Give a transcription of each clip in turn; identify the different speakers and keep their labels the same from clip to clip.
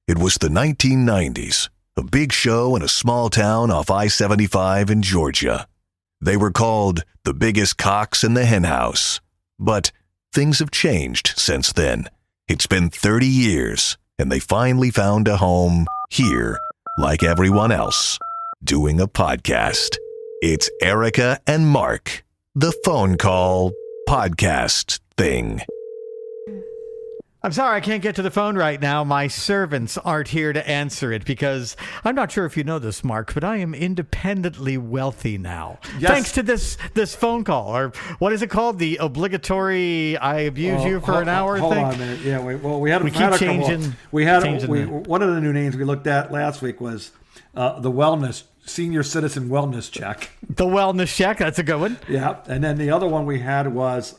Speaker 1: It was the 1990s, a big show in a small town off I-75 in Georgia. They were called the biggest cocks in the henhouse. But things have changed since then. It's been 30 years, and they finally found a home here, like everyone else, doing a podcast. It's Erica and Mark, the phone call podcast thing.
Speaker 2: I'm sorry, I can't get to the phone right now. My servants aren't here to answer it because I'm not sure if you know this, Mark, but I am independently wealthy now. Yes. Thanks to this phone call, or what is it called? The obligatory "I abuse you for an hour"
Speaker 3: hold
Speaker 2: thing.
Speaker 3: Hold on a minute. Yeah, we had
Speaker 2: keep changing.
Speaker 3: One of the new names we looked at last week was the wellness senior citizen wellness check.
Speaker 2: The wellness check. That's a good one.
Speaker 3: Yeah, and then the other one we had was.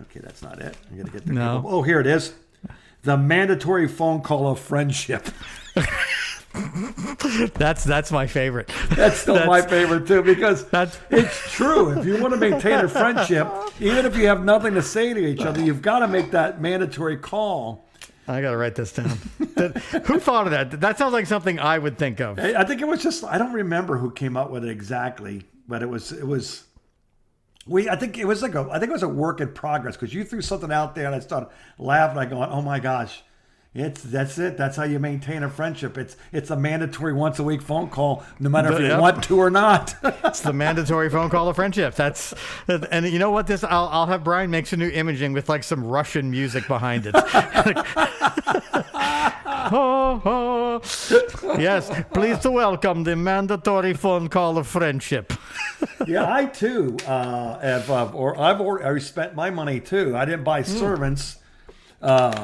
Speaker 3: Okay, that's not it. I'm gonna get the
Speaker 2: no.
Speaker 3: Oh, here it is. The mandatory phone call of friendship.
Speaker 2: That's my favorite.
Speaker 3: That's still my favorite too, because it's true. If you want to maintain a friendship, even if you have nothing to say to each other, you've got to make that mandatory call.
Speaker 2: I got to write this down. Who thought of that? That sounds like something I would think of.
Speaker 3: I think it was just, I don't remember who came up with it exactly, but it was. I think it was a work in progress, because you threw something out there and I started laughing. I going, oh my gosh, that's it. That's how you maintain a friendship. It's a mandatory once a week phone call, no matter if you want to or not.
Speaker 2: It's the mandatory phone call of friendship. And you know what? I'll have Brian make some new imaging with like some Russian music behind it. Oh, oh. Yes, please to welcome the mandatory phone call of friendship.
Speaker 3: Yeah, I too I've already spent my money too. I didn't buy servants. It was.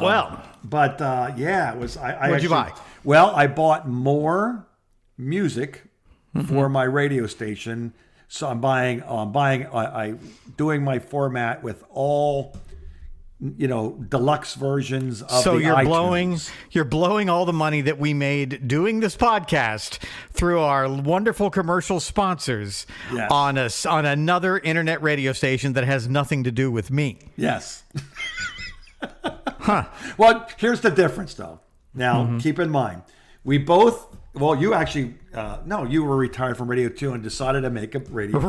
Speaker 2: What'd you buy?
Speaker 3: Well, I bought more music for my radio station. So I'm doing my format with all, deluxe versions of
Speaker 2: so
Speaker 3: the
Speaker 2: iTunes. You're blowing all the money that we made doing this podcast through our wonderful commercial sponsors on another internet radio station that has nothing to do with me.
Speaker 3: Yes. Huh. Well, here's the difference though. Now, keep in mind, we both, you actually, you were retired from Radio 2 and decided to make a internet radio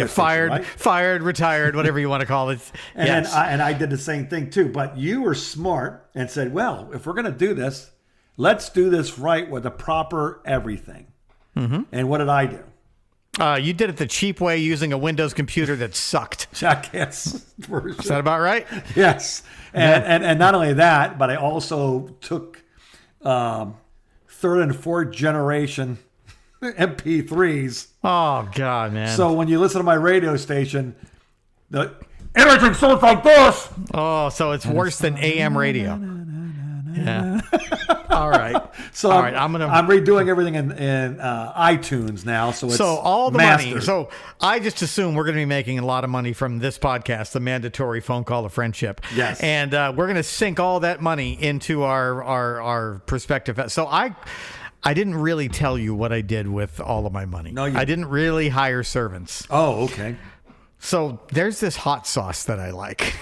Speaker 2: fired,
Speaker 3: station, right?
Speaker 2: Fired, retired, whatever you want to call it.
Speaker 3: And
Speaker 2: yes.
Speaker 3: I did the same thing too, but you were smart and said, well, if we're going to do this, let's do this right with the proper everything. Mm-hmm. And what did I do?
Speaker 2: You did it the cheap way using a Windows computer that sucked.
Speaker 3: Jackass version.
Speaker 2: Is that about right?
Speaker 3: Yes. And not only that, but I also took third and fourth generation MP3s.
Speaker 2: Oh, God, man.
Speaker 3: So when you listen to my radio station, everything sounds like this.
Speaker 2: Oh, so it's worse than AM radio. Yeah. All right.
Speaker 3: So I'm redoing everything in iTunes now. So
Speaker 2: all the
Speaker 3: mastered.
Speaker 2: money. So I just assume we're going to be making a lot of money from this podcast, the mandatory phone call of friendship.
Speaker 3: Yes.
Speaker 2: And we're going to sink all that money into our perspective. So I didn't really tell you what I did with all of my money.
Speaker 3: No,
Speaker 2: I didn't really hire servants.
Speaker 3: Oh, okay.
Speaker 2: So there's this hot sauce that I like.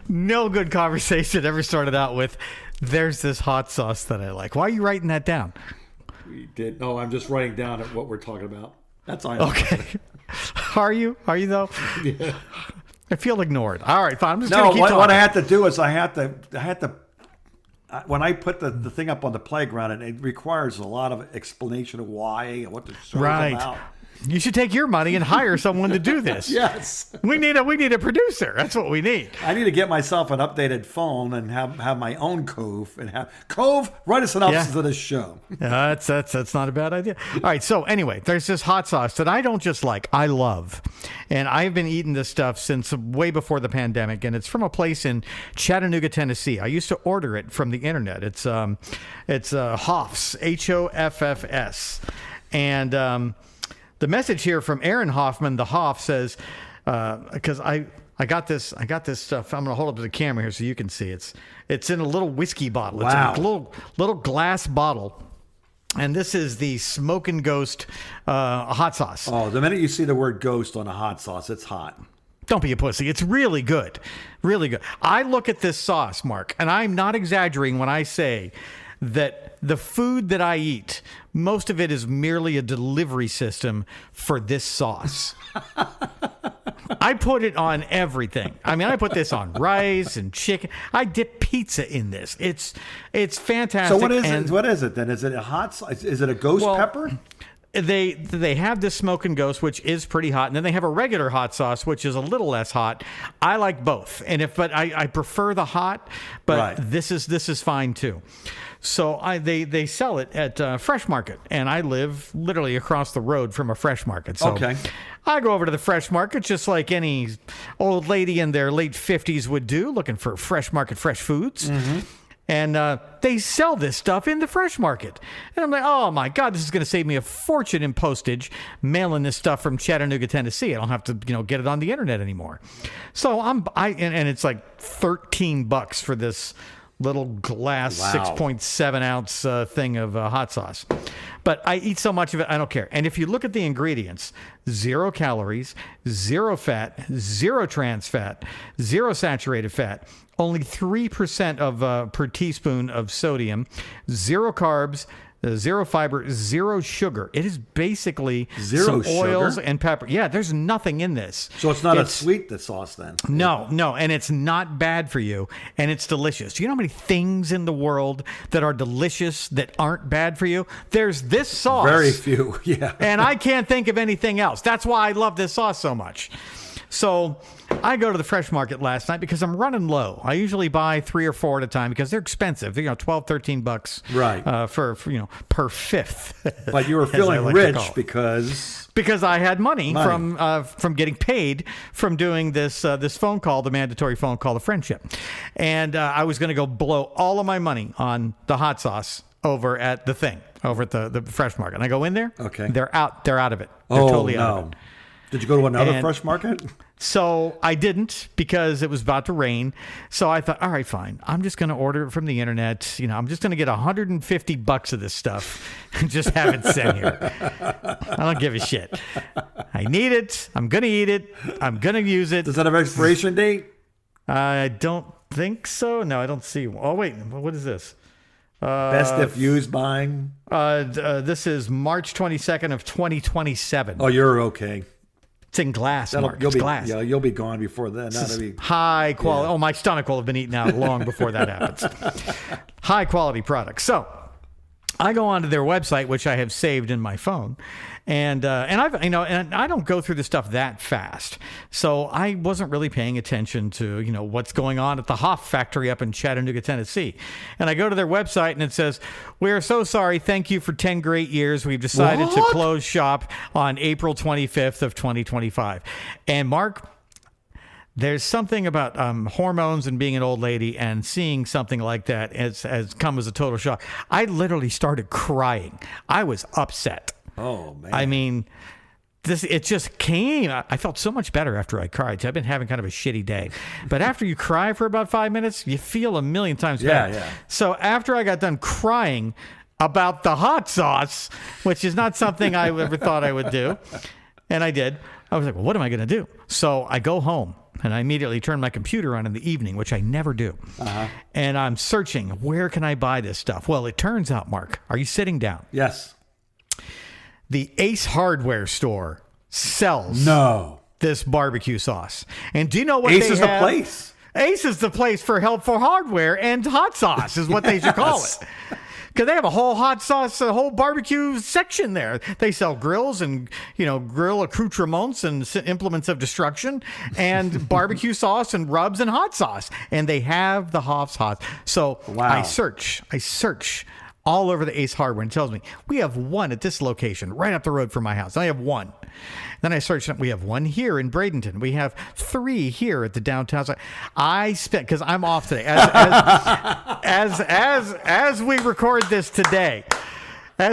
Speaker 2: No good conversation ever started out with, there's this hot sauce that I like. Why are you writing that down?
Speaker 3: We did. No, I'm just writing down what we're talking about. That's all.
Speaker 2: Okay. Are you though?
Speaker 3: Yeah.
Speaker 2: I feel ignored. All right, fine. I'm just going to keep talking.
Speaker 3: What I had to do is I had to when I put the thing up on the playground, it requires a lot of explanation of why and what the show's about.
Speaker 2: You should take your money and hire someone to do this.
Speaker 3: Yes.
Speaker 2: We need a producer. That's what we need.
Speaker 3: I need to get myself an updated phone and have my own Cove write a synopsis of this show.
Speaker 2: That's not a bad idea. All right. So anyway, there's this hot sauce that I don't just like, I love. And I've been eating this stuff since way before the pandemic, and it's from a place in Chattanooga, Tennessee. I used to order it from the internet. It's Hoffs, Hoffs. And the message here from Aaron Hoffman, the Hoff, says, because I got this stuff. I'm going to hold up to the camera here so you can see. It's in a little whiskey bottle.
Speaker 3: Wow.
Speaker 2: It's a little glass bottle. And this is the Smokin' Ghost hot sauce.
Speaker 3: Oh, the minute you see the word ghost on a hot sauce, it's hot.
Speaker 2: Don't be a pussy. It's really good. Really good. I look at this sauce, Mark, and I'm not exaggerating when I say that the food that I eat, most of it is merely a delivery system for this sauce. I put it on everything. I mean, I put this on rice and chicken. I dip pizza in this. It's fantastic.
Speaker 3: So what is it? What is it then? Is it a hot sauce? Is it a ghost pepper?
Speaker 2: They have this Smoke and Ghost, which is pretty hot, and then they have a regular hot sauce, which is a little less hot. I like both, but I prefer the hot, but
Speaker 3: Right.
Speaker 2: this is fine too. So they sell it at Fresh Market, and I live literally across the road from a Fresh Market. So
Speaker 3: Okay.
Speaker 2: I go over to the Fresh Market just like any old lady in their late 50s would do, looking for Fresh Market fresh foods. Mm-hmm. And they sell this stuff in the Fresh Market. And I'm like, oh, my God, this is going to save me a fortune in postage mailing this stuff from Chattanooga, Tennessee. I don't have to, get it on the internet anymore. So and it's like $13 for this little glass
Speaker 3: Wow.
Speaker 2: 6.7 ounce thing of hot sauce. But I eat so much of it, I don't care. And if you look at the ingredients, 0 calories, 0 fat, 0 trans fat, 0 saturated fat, only 3% of per teaspoon of sodium, 0 carbs, 0 fiber, 0 sugar. It is basically
Speaker 3: Zero
Speaker 2: some oils
Speaker 3: sugar?
Speaker 2: and pepper. Yeah, there's nothing in this.
Speaker 3: So it's not a sweet sauce then?
Speaker 2: No, and it's not bad for you, and it's delicious. Do you know how many things in the world that are delicious that aren't bad for you? There's this sauce.
Speaker 3: Very few, yeah.
Speaker 2: And I can't think of anything else. That's why I love this sauce so much. So I go to the Fresh Market last night because I'm running low. I usually buy 3 or 4 at a time because they're expensive. $12, $13
Speaker 3: Right.
Speaker 2: for per fifth.
Speaker 3: But you were
Speaker 2: as I
Speaker 3: feeling
Speaker 2: like to
Speaker 3: rich
Speaker 2: call it.
Speaker 3: because
Speaker 2: I had money. From getting paid from doing this phone call, the mandatory phone call, the friendship, and I was going to go blow all of my money on the hot sauce over at the the Fresh Market. And I go in there.
Speaker 3: Okay.
Speaker 2: They're out of it. They're totally out of it.
Speaker 3: Did you go to another
Speaker 2: And-
Speaker 3: Fresh Market?
Speaker 2: So I didn't because it was about to rain. So I thought, all right, fine. I'm just going to order it from the internet. I'm just going to get $150 of this stuff and just have it sent here. I don't give a shit. I need it. I'm going to eat it. I'm going to use it.
Speaker 3: Does that have expiration date?
Speaker 2: I don't think so. No, I don't see. Oh, wait. What is this?
Speaker 3: Best if used buying?
Speaker 2: This is March 22nd of 2027.
Speaker 3: Oh, you're okay.
Speaker 2: It's in glass, Mark. It's glass.
Speaker 3: Yeah, you'll be gone before then. That'll be
Speaker 2: High quality. Yeah. Oh, my stomach will have been eaten out long before that happens. High quality products. So I go onto their website, which I have saved in my phone, and I've and I don't go through the stuff that fast, so I wasn't really paying attention to what's going on at the Hoff factory up in Chattanooga, Tennessee. And I go to their website, and it says, "We are so sorry. Thank you for 10 great years. We've decided to close shop on April 25th of 2025." And Mark, there's something about hormones and being an old lady and seeing something like that has come as a total shock. I literally started crying. I was upset.
Speaker 3: Oh, man.
Speaker 2: I mean, it just came. I felt so much better after I cried. I've been having kind of a shitty day. But after you cry for about 5 minutes, you feel a million times better.
Speaker 3: Yeah.
Speaker 2: So after I got done crying about the hot sauce, which is not something I ever thought I would do, and I did, I was like, well, what am I going to do? So I go home. And I immediately turn my computer on in the evening, which I never do. Uh-huh. And I'm searching, where can I buy this stuff? Well, it turns out, Mark, are you sitting down?
Speaker 3: Yes.
Speaker 2: The Ace Hardware store sells this barbecue sauce. And do you know what
Speaker 3: Ace
Speaker 2: they
Speaker 3: is
Speaker 2: have?
Speaker 3: the place.
Speaker 2: Ace is the place for helpful hardware and hot sauce is what they should call it. Because they have a whole hot sauce, a whole barbecue section there. They sell grills and, grill accoutrements and implements of destruction and barbecue sauce and rubs and hot sauce. And they have the Hoff's hot. So I search all over the Ace Hardware and it tells me we have one at this location right up the road from my house. I have one. Then I searched, we have one here in Bradenton. We have 3 here at the downtown. So I spent, because I'm off today, as we record this today. I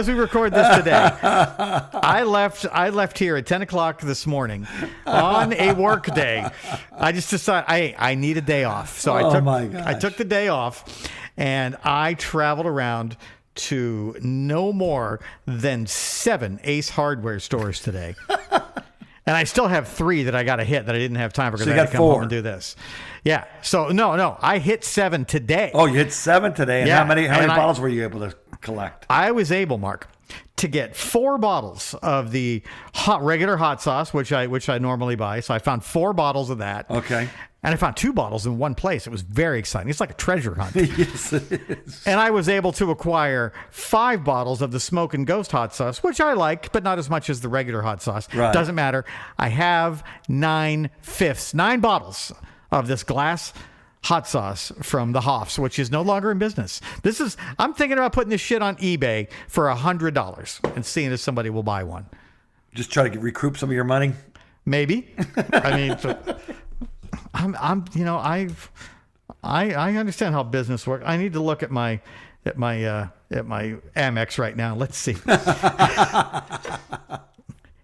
Speaker 2: left here at 10 o'clock this morning on a work day. I just decided I need a day off. So I took the day off and I traveled around to no more than 7 Ace Hardware stores today. And I still have 3 that I got to hit that I didn't have time for because
Speaker 3: So
Speaker 2: I
Speaker 3: you
Speaker 2: had
Speaker 3: got
Speaker 2: to come
Speaker 3: 4.
Speaker 2: home and do this. Yeah. So no, I hit 7 today.
Speaker 3: Oh, you hit 7 today. And
Speaker 2: Yeah,
Speaker 3: how many
Speaker 2: and
Speaker 3: bottles were you able to collect?
Speaker 2: I was able, Mark, to get 4 bottles of the regular hot sauce, which I normally buy. So I found 4 bottles of that.
Speaker 3: Okay.
Speaker 2: And I found 2 bottles in one place. It was very exciting. It's like a treasure hunt.
Speaker 3: Yes, it is.
Speaker 2: And I was able to acquire 5 bottles of the Smoke and Ghost hot sauce, which I like, but not as much as the regular hot sauce.
Speaker 3: Right.
Speaker 2: Doesn't matter. I have 9 bottles of this glass hot sauce from the Hoffs, which is no longer in business. I'm thinking about putting this shit on eBay for $100 and seeing if somebody will buy one.
Speaker 3: Just try to recoup some of your money.
Speaker 2: Maybe. I mean, I understand how business works. I need to look at my Amex right now. Let's see.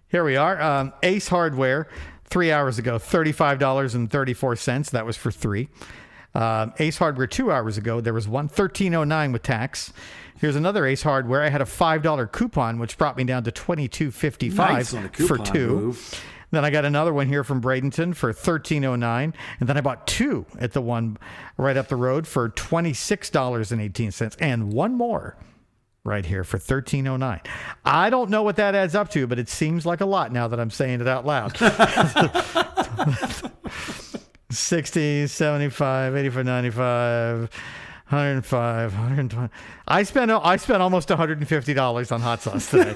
Speaker 2: Here we are. Ace Hardware, 3 hours ago, $35.34. That was for 3. Ace Hardware 2 hours ago, there was one, $13.09 with tax. Here's another Ace Hardware. I had a $5 coupon, which brought me down to $22.55
Speaker 3: Nice on a
Speaker 2: for
Speaker 3: coupon
Speaker 2: 2.
Speaker 3: move.
Speaker 2: Then I got another one here from Bradenton for $13.09. And then I bought 2 at the one right up the road for $26.18. And one more right here for $13.09. I don't know what that adds up to, but it seems like a lot now that I'm saying it out loud. 60, 75, 85, 95, 105, 120. I spent almost $150 on hot sauce today.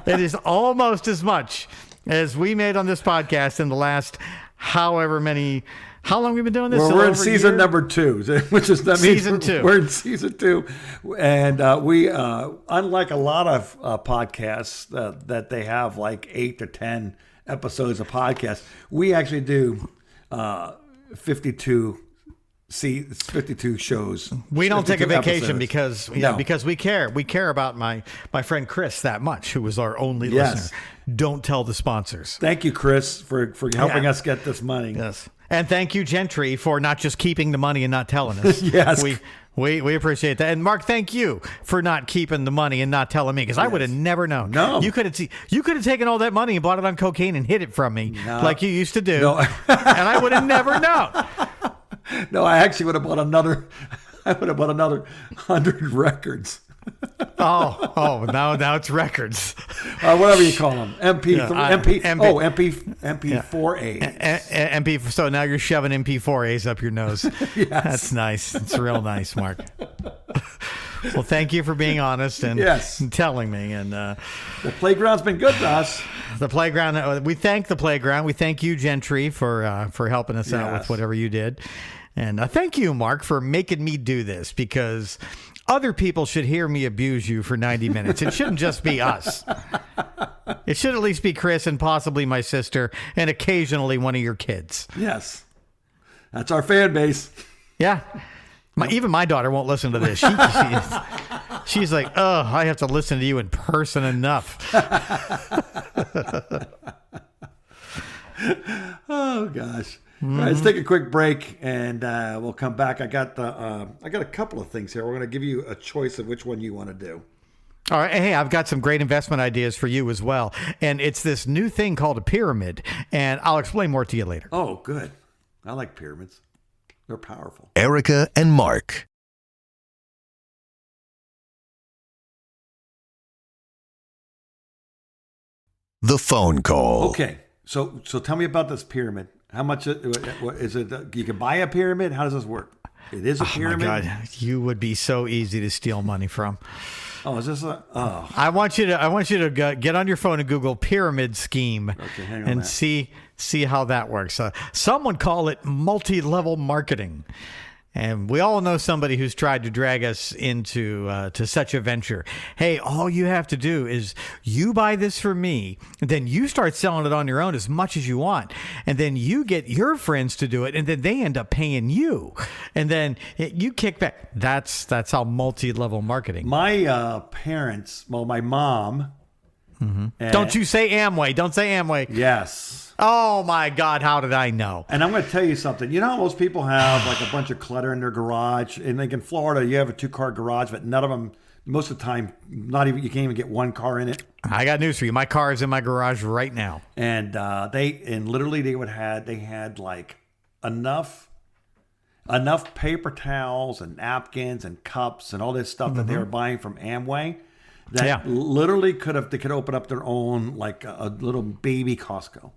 Speaker 2: It is almost as much as we made on this podcast in the last however many. How long have we been doing this?
Speaker 3: Well, we're in season number 2, which is that means
Speaker 2: season 2.
Speaker 3: We're in season 2, and we unlike a lot of podcasts that they have like 8 to 10 episodes of podcasts, we actually do 52 shows.
Speaker 2: We don't take a
Speaker 3: 52
Speaker 2: vacation
Speaker 3: episodes.
Speaker 2: because we care. We care about my friend Chris that much, who was our only
Speaker 3: Yes.
Speaker 2: listener. Don't tell the sponsors.
Speaker 3: Thank you, Chris, for helping
Speaker 2: Yeah.
Speaker 3: us get this money.
Speaker 2: Yes. And thank you, Gentry, for not just keeping the money and not telling us.
Speaker 3: Yes.
Speaker 2: We appreciate that. And Mark, thank you for not keeping the money and not telling me, because I would have never known.
Speaker 3: No.
Speaker 2: You could have taken all that money and bought it on cocaine and hid it from me like you used to do.
Speaker 3: No.
Speaker 2: And I would have never known.
Speaker 3: No, I actually would have bought another 100 records.
Speaker 2: Now it's records.
Speaker 3: Whatever you call them. MP4A.
Speaker 2: MP. So now you're shoving MP4As up your nose.
Speaker 3: Yes.
Speaker 2: That's nice. It's real nice, Mark. Well, thank you for being honest and telling me. And
Speaker 3: The playground's been good to us.
Speaker 2: the playground. We thank the playground. We thank you, Gentry, for helping us out with whatever you did. And thank you, Mark, for making me do this, because other people should hear me abuse you for 90 minutes. It shouldn't just be us. It should at least be Chris and possibly my sister and occasionally one of your kids.
Speaker 3: Yes. That's our fan base.
Speaker 2: Yeah. Even my daughter won't listen to this. She's like, oh, I have to listen to you in person enough.
Speaker 3: Oh, gosh. All right, let's take a quick break, and we'll come back. I got a couple of things here. We're going to give you a choice of which one you want to do.
Speaker 2: All right. Hey, I've got some great investment ideas for you as well. And it's this new thing called a pyramid. And I'll explain more to you later.
Speaker 3: Oh, good. I like pyramids. They're powerful.
Speaker 1: Erica and Mark. The phone call.
Speaker 3: Okay. So tell me about this pyramid. How much is it? You can buy a pyramid? How does this work? It is a pyramid?
Speaker 2: Oh, my God. You would be so easy to steal money from.
Speaker 3: Oh, is this oh.
Speaker 2: I want you to get on your phone and Google pyramid scheme and see how that works. Some would call it multi-level marketing. And we all know somebody who's tried to drag us into to such a venture. Hey, all you have to do is you buy this from me, and then you start selling it on your own as much as you want, and then you get your friends to do it, and then they end up paying and then you kick back. That's how multi-level marketing.
Speaker 3: My parents, well, my mom.
Speaker 2: Mm-hmm. Don't you say Amway? Don't say Amway.
Speaker 3: Yes.
Speaker 2: Oh my God! How did I know?
Speaker 3: And I'm going to tell you something. You know how most people have like a bunch of clutter in their garage, and like in Florida, you have a 2-car garage, but none of them most of the time, not even you can't even get one car in it.
Speaker 2: I got news for you. My car is in my garage right now.
Speaker 3: And literally they had like enough paper towels and napkins and cups and all this stuff that they were buying from Amway that literally they could open up their own like a little baby Costco.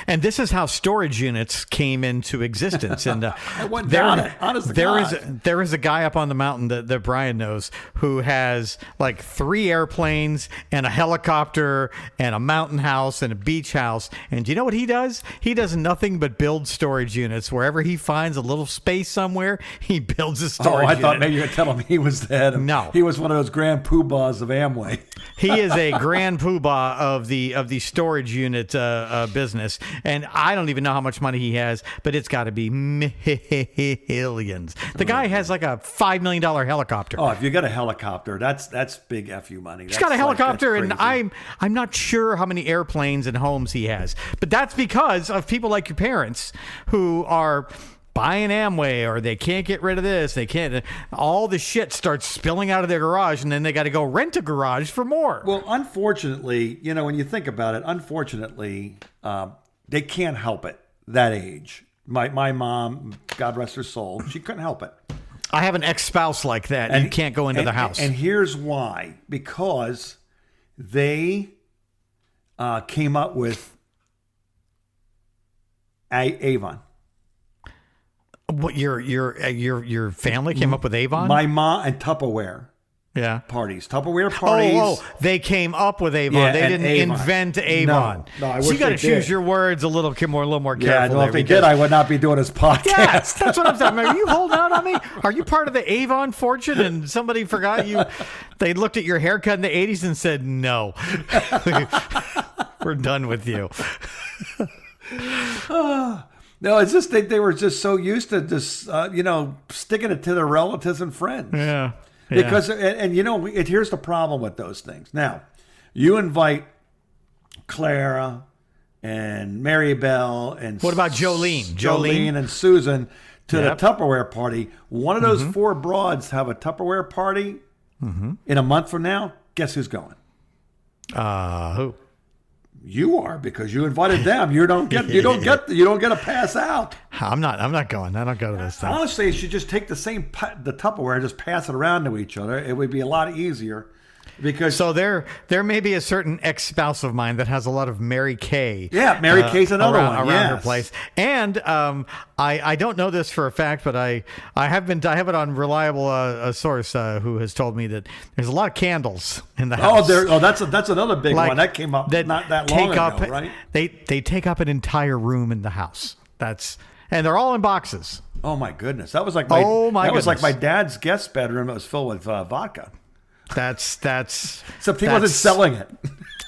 Speaker 2: And this is how storage units came into existence. And
Speaker 3: I went down it. Honest to God.
Speaker 2: There is a guy up on the mountain that Brian knows who has like 3 airplanes and a helicopter and a mountain house and a beach house. And do you know what he does? He does nothing but build storage units. Wherever he finds a little space somewhere, he builds a storage unit.
Speaker 3: I thought maybe you were telling me he was the head of,
Speaker 2: no.
Speaker 3: He was one of those grand poobahs of Amway.
Speaker 2: He is a grand poobah of the storage unit business. And I don't even know how much money he has, but it's got to be millions. The guy has like a $5 million helicopter.
Speaker 3: Oh, if you got a helicopter, that's big FU money.
Speaker 2: He's got a helicopter, and I'm not sure how many airplanes and homes he has. But that's because of people like your parents who are buying Amway, or they can't get rid of this. They can't. All the shit starts spilling out of their garage, and then they got to go rent a garage for more.
Speaker 3: Well, unfortunately, when you think about it, they can't help it that age. My mom, God rest her soul, she couldn't help it.
Speaker 2: I have an ex-spouse like that, and you can't go into the house.
Speaker 3: And here's why. Because they came up with Avon.
Speaker 2: What, your family came up with Avon?
Speaker 3: My mom and Tupperware.
Speaker 2: Yeah.
Speaker 3: Tupperware parties.
Speaker 2: Oh, they came up with Avon.
Speaker 3: Yeah,
Speaker 2: they didn't
Speaker 3: Avon.
Speaker 2: invent Avon.
Speaker 3: No, I wish
Speaker 2: so you got to
Speaker 3: they
Speaker 2: choose
Speaker 3: did.
Speaker 2: your words a little more carefully.
Speaker 3: Yeah, if they did, I would not be doing this podcast.
Speaker 2: Yes, that's what I'm saying. Are you holding out on me? Are you part of the Avon fortune and somebody forgot you? They looked at your haircut in the 80s and said, no. We're done with you.
Speaker 3: No, it's just they were just so used to just, sticking it to their relatives and friends.
Speaker 2: Yeah.
Speaker 3: Because, here's the problem with those things. Now, you invite Clara and Mary Bell and...
Speaker 2: What about Jolene?
Speaker 3: Jolene and Susan to the Tupperware party. One of those 4 broads have a Tupperware party in a month from now. Guess who's going?
Speaker 2: Who?
Speaker 3: You are, because you invited them. You don't get a pass out.
Speaker 2: I'm not going. I don't go to this thing.
Speaker 3: Honestly, you should just take the Tupperware and just pass it around to each other. It would be a lot easier. Because
Speaker 2: so there may be a certain ex-spouse of mine that has a lot of Mary Kay.
Speaker 3: Yeah, Mary Kay's another one
Speaker 2: around her place. And I don't know this for a fact, but I have it on reliable source who has told me that there's a lot of candles in the house.
Speaker 3: That's another big one that came up not that long ago, right?
Speaker 2: They take up an entire room in the house. And they're all in boxes.
Speaker 3: Oh my goodness, that was like was like my dad's guest bedroom. It was filled with vodka.
Speaker 2: That's
Speaker 3: Except he wasn't selling it.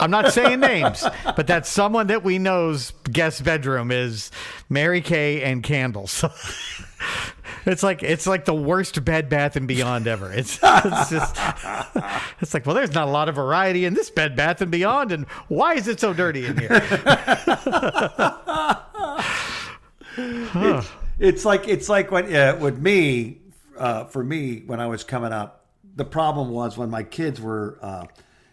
Speaker 2: I'm not saying names, but that's someone that we know's guest bedroom is Mary Kay and candles. It's like the worst Bed Bath and Beyond ever. It's like, well, there's not a lot of variety in this Bed Bath and Beyond, and why is it so dirty in here?
Speaker 3: It's like when with me, for me, when I was coming up. The problem was when my kids were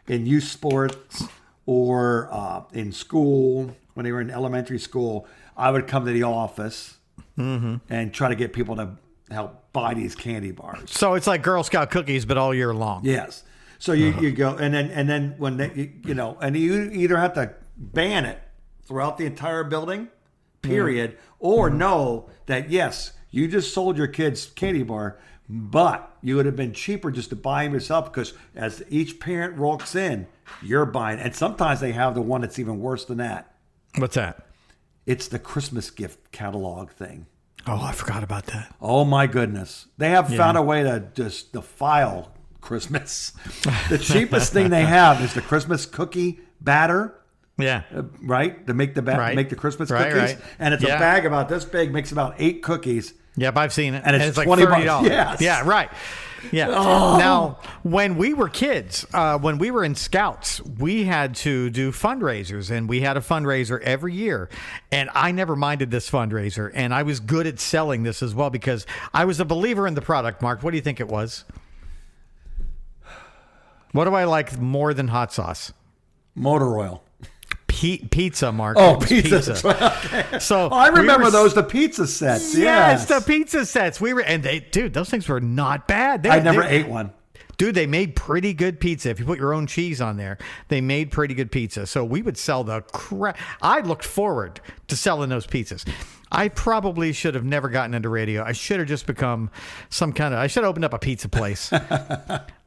Speaker 3: in youth sports or in school, when they were in elementary school, I would come to the office and try to get people to help buy these candy bars.
Speaker 2: So it's like Girl Scout cookies, but all year long.
Speaker 3: Yes. So you go, and then when they, and you either have to ban it throughout the entire building, period, or know that, yes, you just sold your kids candy bar, but you would have been cheaper just to buy them yourself, because as each parent walks in, you're buying. And sometimes they have the one that's even worse than that.
Speaker 2: What's that?
Speaker 3: It's the Christmas gift catalog thing.
Speaker 2: Oh, I forgot about that.
Speaker 3: Oh, my goodness. They have found a way to just defile Christmas. The cheapest thing they have is the Christmas cookie batter.
Speaker 2: Yeah.
Speaker 3: Right? To make make the Christmas cookies.
Speaker 2: Right.
Speaker 3: And it's a bag about this big, makes about 8 cookies.
Speaker 2: Yep, I've seen it.
Speaker 3: And it's
Speaker 2: like
Speaker 3: $20.
Speaker 2: $30.
Speaker 3: Yes.
Speaker 2: Yeah, right. Yeah.
Speaker 3: Oh.
Speaker 2: Now, when we were kids, when we were in Scouts, we had to do fundraisers, and we had a fundraiser every year. And I never minded this fundraiser, and I was good at selling this as well because I was a believer in the product. Mark, what do you think it was? What do I like more than hot sauce?
Speaker 3: Motor oil.
Speaker 2: Pizza, Mark.
Speaker 3: Oh, pizza. Okay.
Speaker 2: So
Speaker 3: I remember those, the pizza sets.
Speaker 2: Yes, the pizza sets. Dude, those things were not bad.
Speaker 3: I never ate one.
Speaker 2: Dude, they made pretty good pizza. If you put your own cheese on there, they made pretty good pizza. So we would sell the crap. I looked forward to selling those pizzas. I probably should have never gotten into radio. I should have just become I should have opened up a pizza place.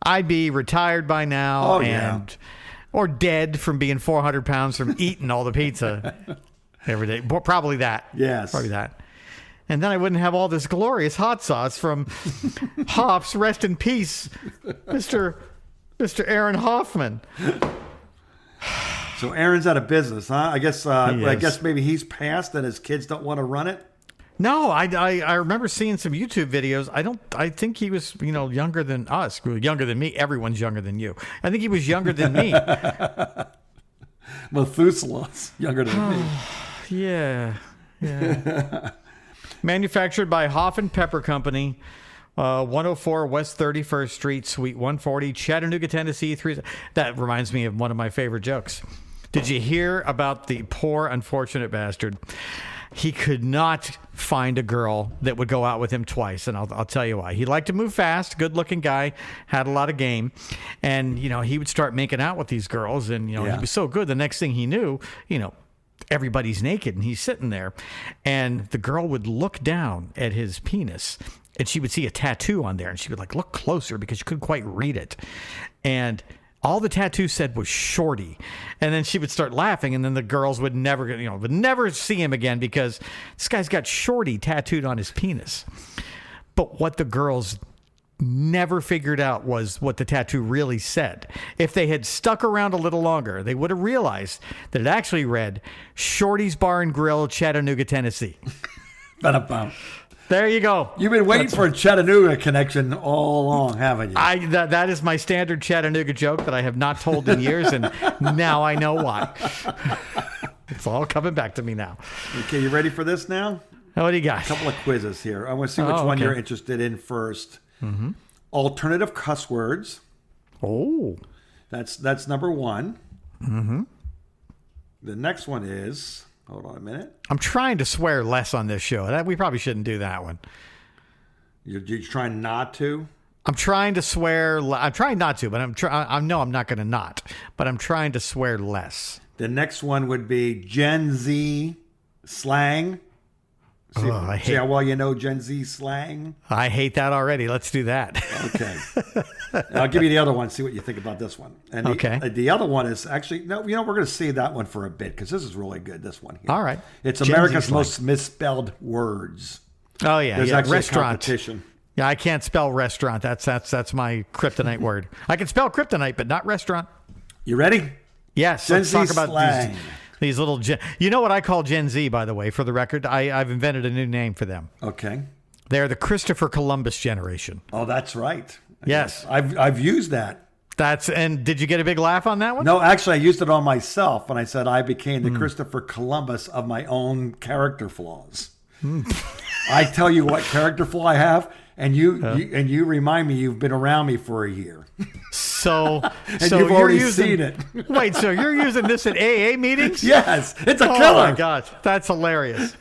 Speaker 2: I'd be retired by now or dead from being 400 pounds from eating all the pizza every day. Probably that.
Speaker 3: Yes.
Speaker 2: Probably that. And then I wouldn't have all this glorious hot sauce from Hoff's. Rest in peace, Mr. Aaron Hoffman.
Speaker 3: So Aaron's out of business, huh? I guess maybe he's passed and his kids don't want to run it.
Speaker 2: No, I remember seeing some YouTube videos. I think he was, younger than us, younger than me. Everyone's younger than you. I think he was younger than me.
Speaker 3: Methuselah's younger than me.
Speaker 2: Yeah. Manufactured by Hoff and Pepper Company, 104 West 31st Street, Suite 140, Chattanooga, Tennessee. That reminds me of one of my favorite jokes. Did you hear about the poor, unfortunate bastard? He could not find a girl that would go out with him twice, and I'll tell you why. He liked to move fast, good-looking guy, had a lot of game, and he would start making out with these girls, and he was so good. The next thing he knew, everybody's naked, and he's sitting there, and the girl would look down at his penis, and she would see a tattoo on there, and she would look closer because she couldn't quite read it, and all the tattoo said was Shorty. And then she would start laughing, and then the girls would never see him again because this guy's got Shorty tattooed on his penis. But what the girls never figured out was what the tattoo really said. If they had stuck around a little longer, they would have realized that it actually read Shorty's Bar and Grill, Chattanooga, Tennessee.
Speaker 3: Ba-da-bum.
Speaker 2: There you go.
Speaker 3: You've been waiting for a Chattanooga connection all along, haven't you?
Speaker 2: That is my standard Chattanooga joke that I have not told in years, and now I know why. It's all coming back to me now.
Speaker 3: Okay, you ready for this now?
Speaker 2: What do you got?
Speaker 3: A couple of quizzes here. I want to see which one you're interested in first. Mm-hmm. Alternative cuss words.
Speaker 2: Oh.
Speaker 3: That's number one.
Speaker 2: Mm-hmm.
Speaker 3: The next one is... Hold on a minute.
Speaker 2: I'm trying to swear less on this show. We probably shouldn't do that one.
Speaker 3: You're trying not to?
Speaker 2: I'm trying to swear. I'm trying not to, but I know I'm not going to not. But I'm trying to swear less.
Speaker 3: The next one would be Gen Z slang. See how well you know Gen Z slang?
Speaker 2: I hate that already. Let's do that.
Speaker 3: Okay. I'll give you the other one. See what you think about this one. And the other one is actually, no, we're going to see that one for a bit because this is really good, this one here.
Speaker 2: All right.
Speaker 3: It's America's most misspelled words.
Speaker 2: Oh, yeah.
Speaker 3: There's actually
Speaker 2: restaurant.
Speaker 3: a competition.
Speaker 2: Yeah, I can't spell restaurant. That's my kryptonite word. I can spell kryptonite, but not restaurant.
Speaker 3: You ready?
Speaker 2: Yes.
Speaker 3: Gen
Speaker 2: let's
Speaker 3: Z
Speaker 2: talk about
Speaker 3: slang.
Speaker 2: These little... You know what I call Gen Z, by the way, for the record? I've invented a new name for them.
Speaker 3: Okay.
Speaker 2: They're the Christopher Columbus generation.
Speaker 3: Oh, that's right.
Speaker 2: Yes.
Speaker 3: I've used that.
Speaker 2: And did you get a big laugh on that one?
Speaker 3: No, actually, I used it on myself when I said I became the Christopher Columbus of my own character flaws. I tell you what character flaw I have, and you remind me you've been around me for a year.
Speaker 2: So
Speaker 3: you've already seen it.
Speaker 2: Wait, so you're using this at AA meetings?
Speaker 3: Yes, it's a killer.
Speaker 2: Oh my gosh, that's hilarious.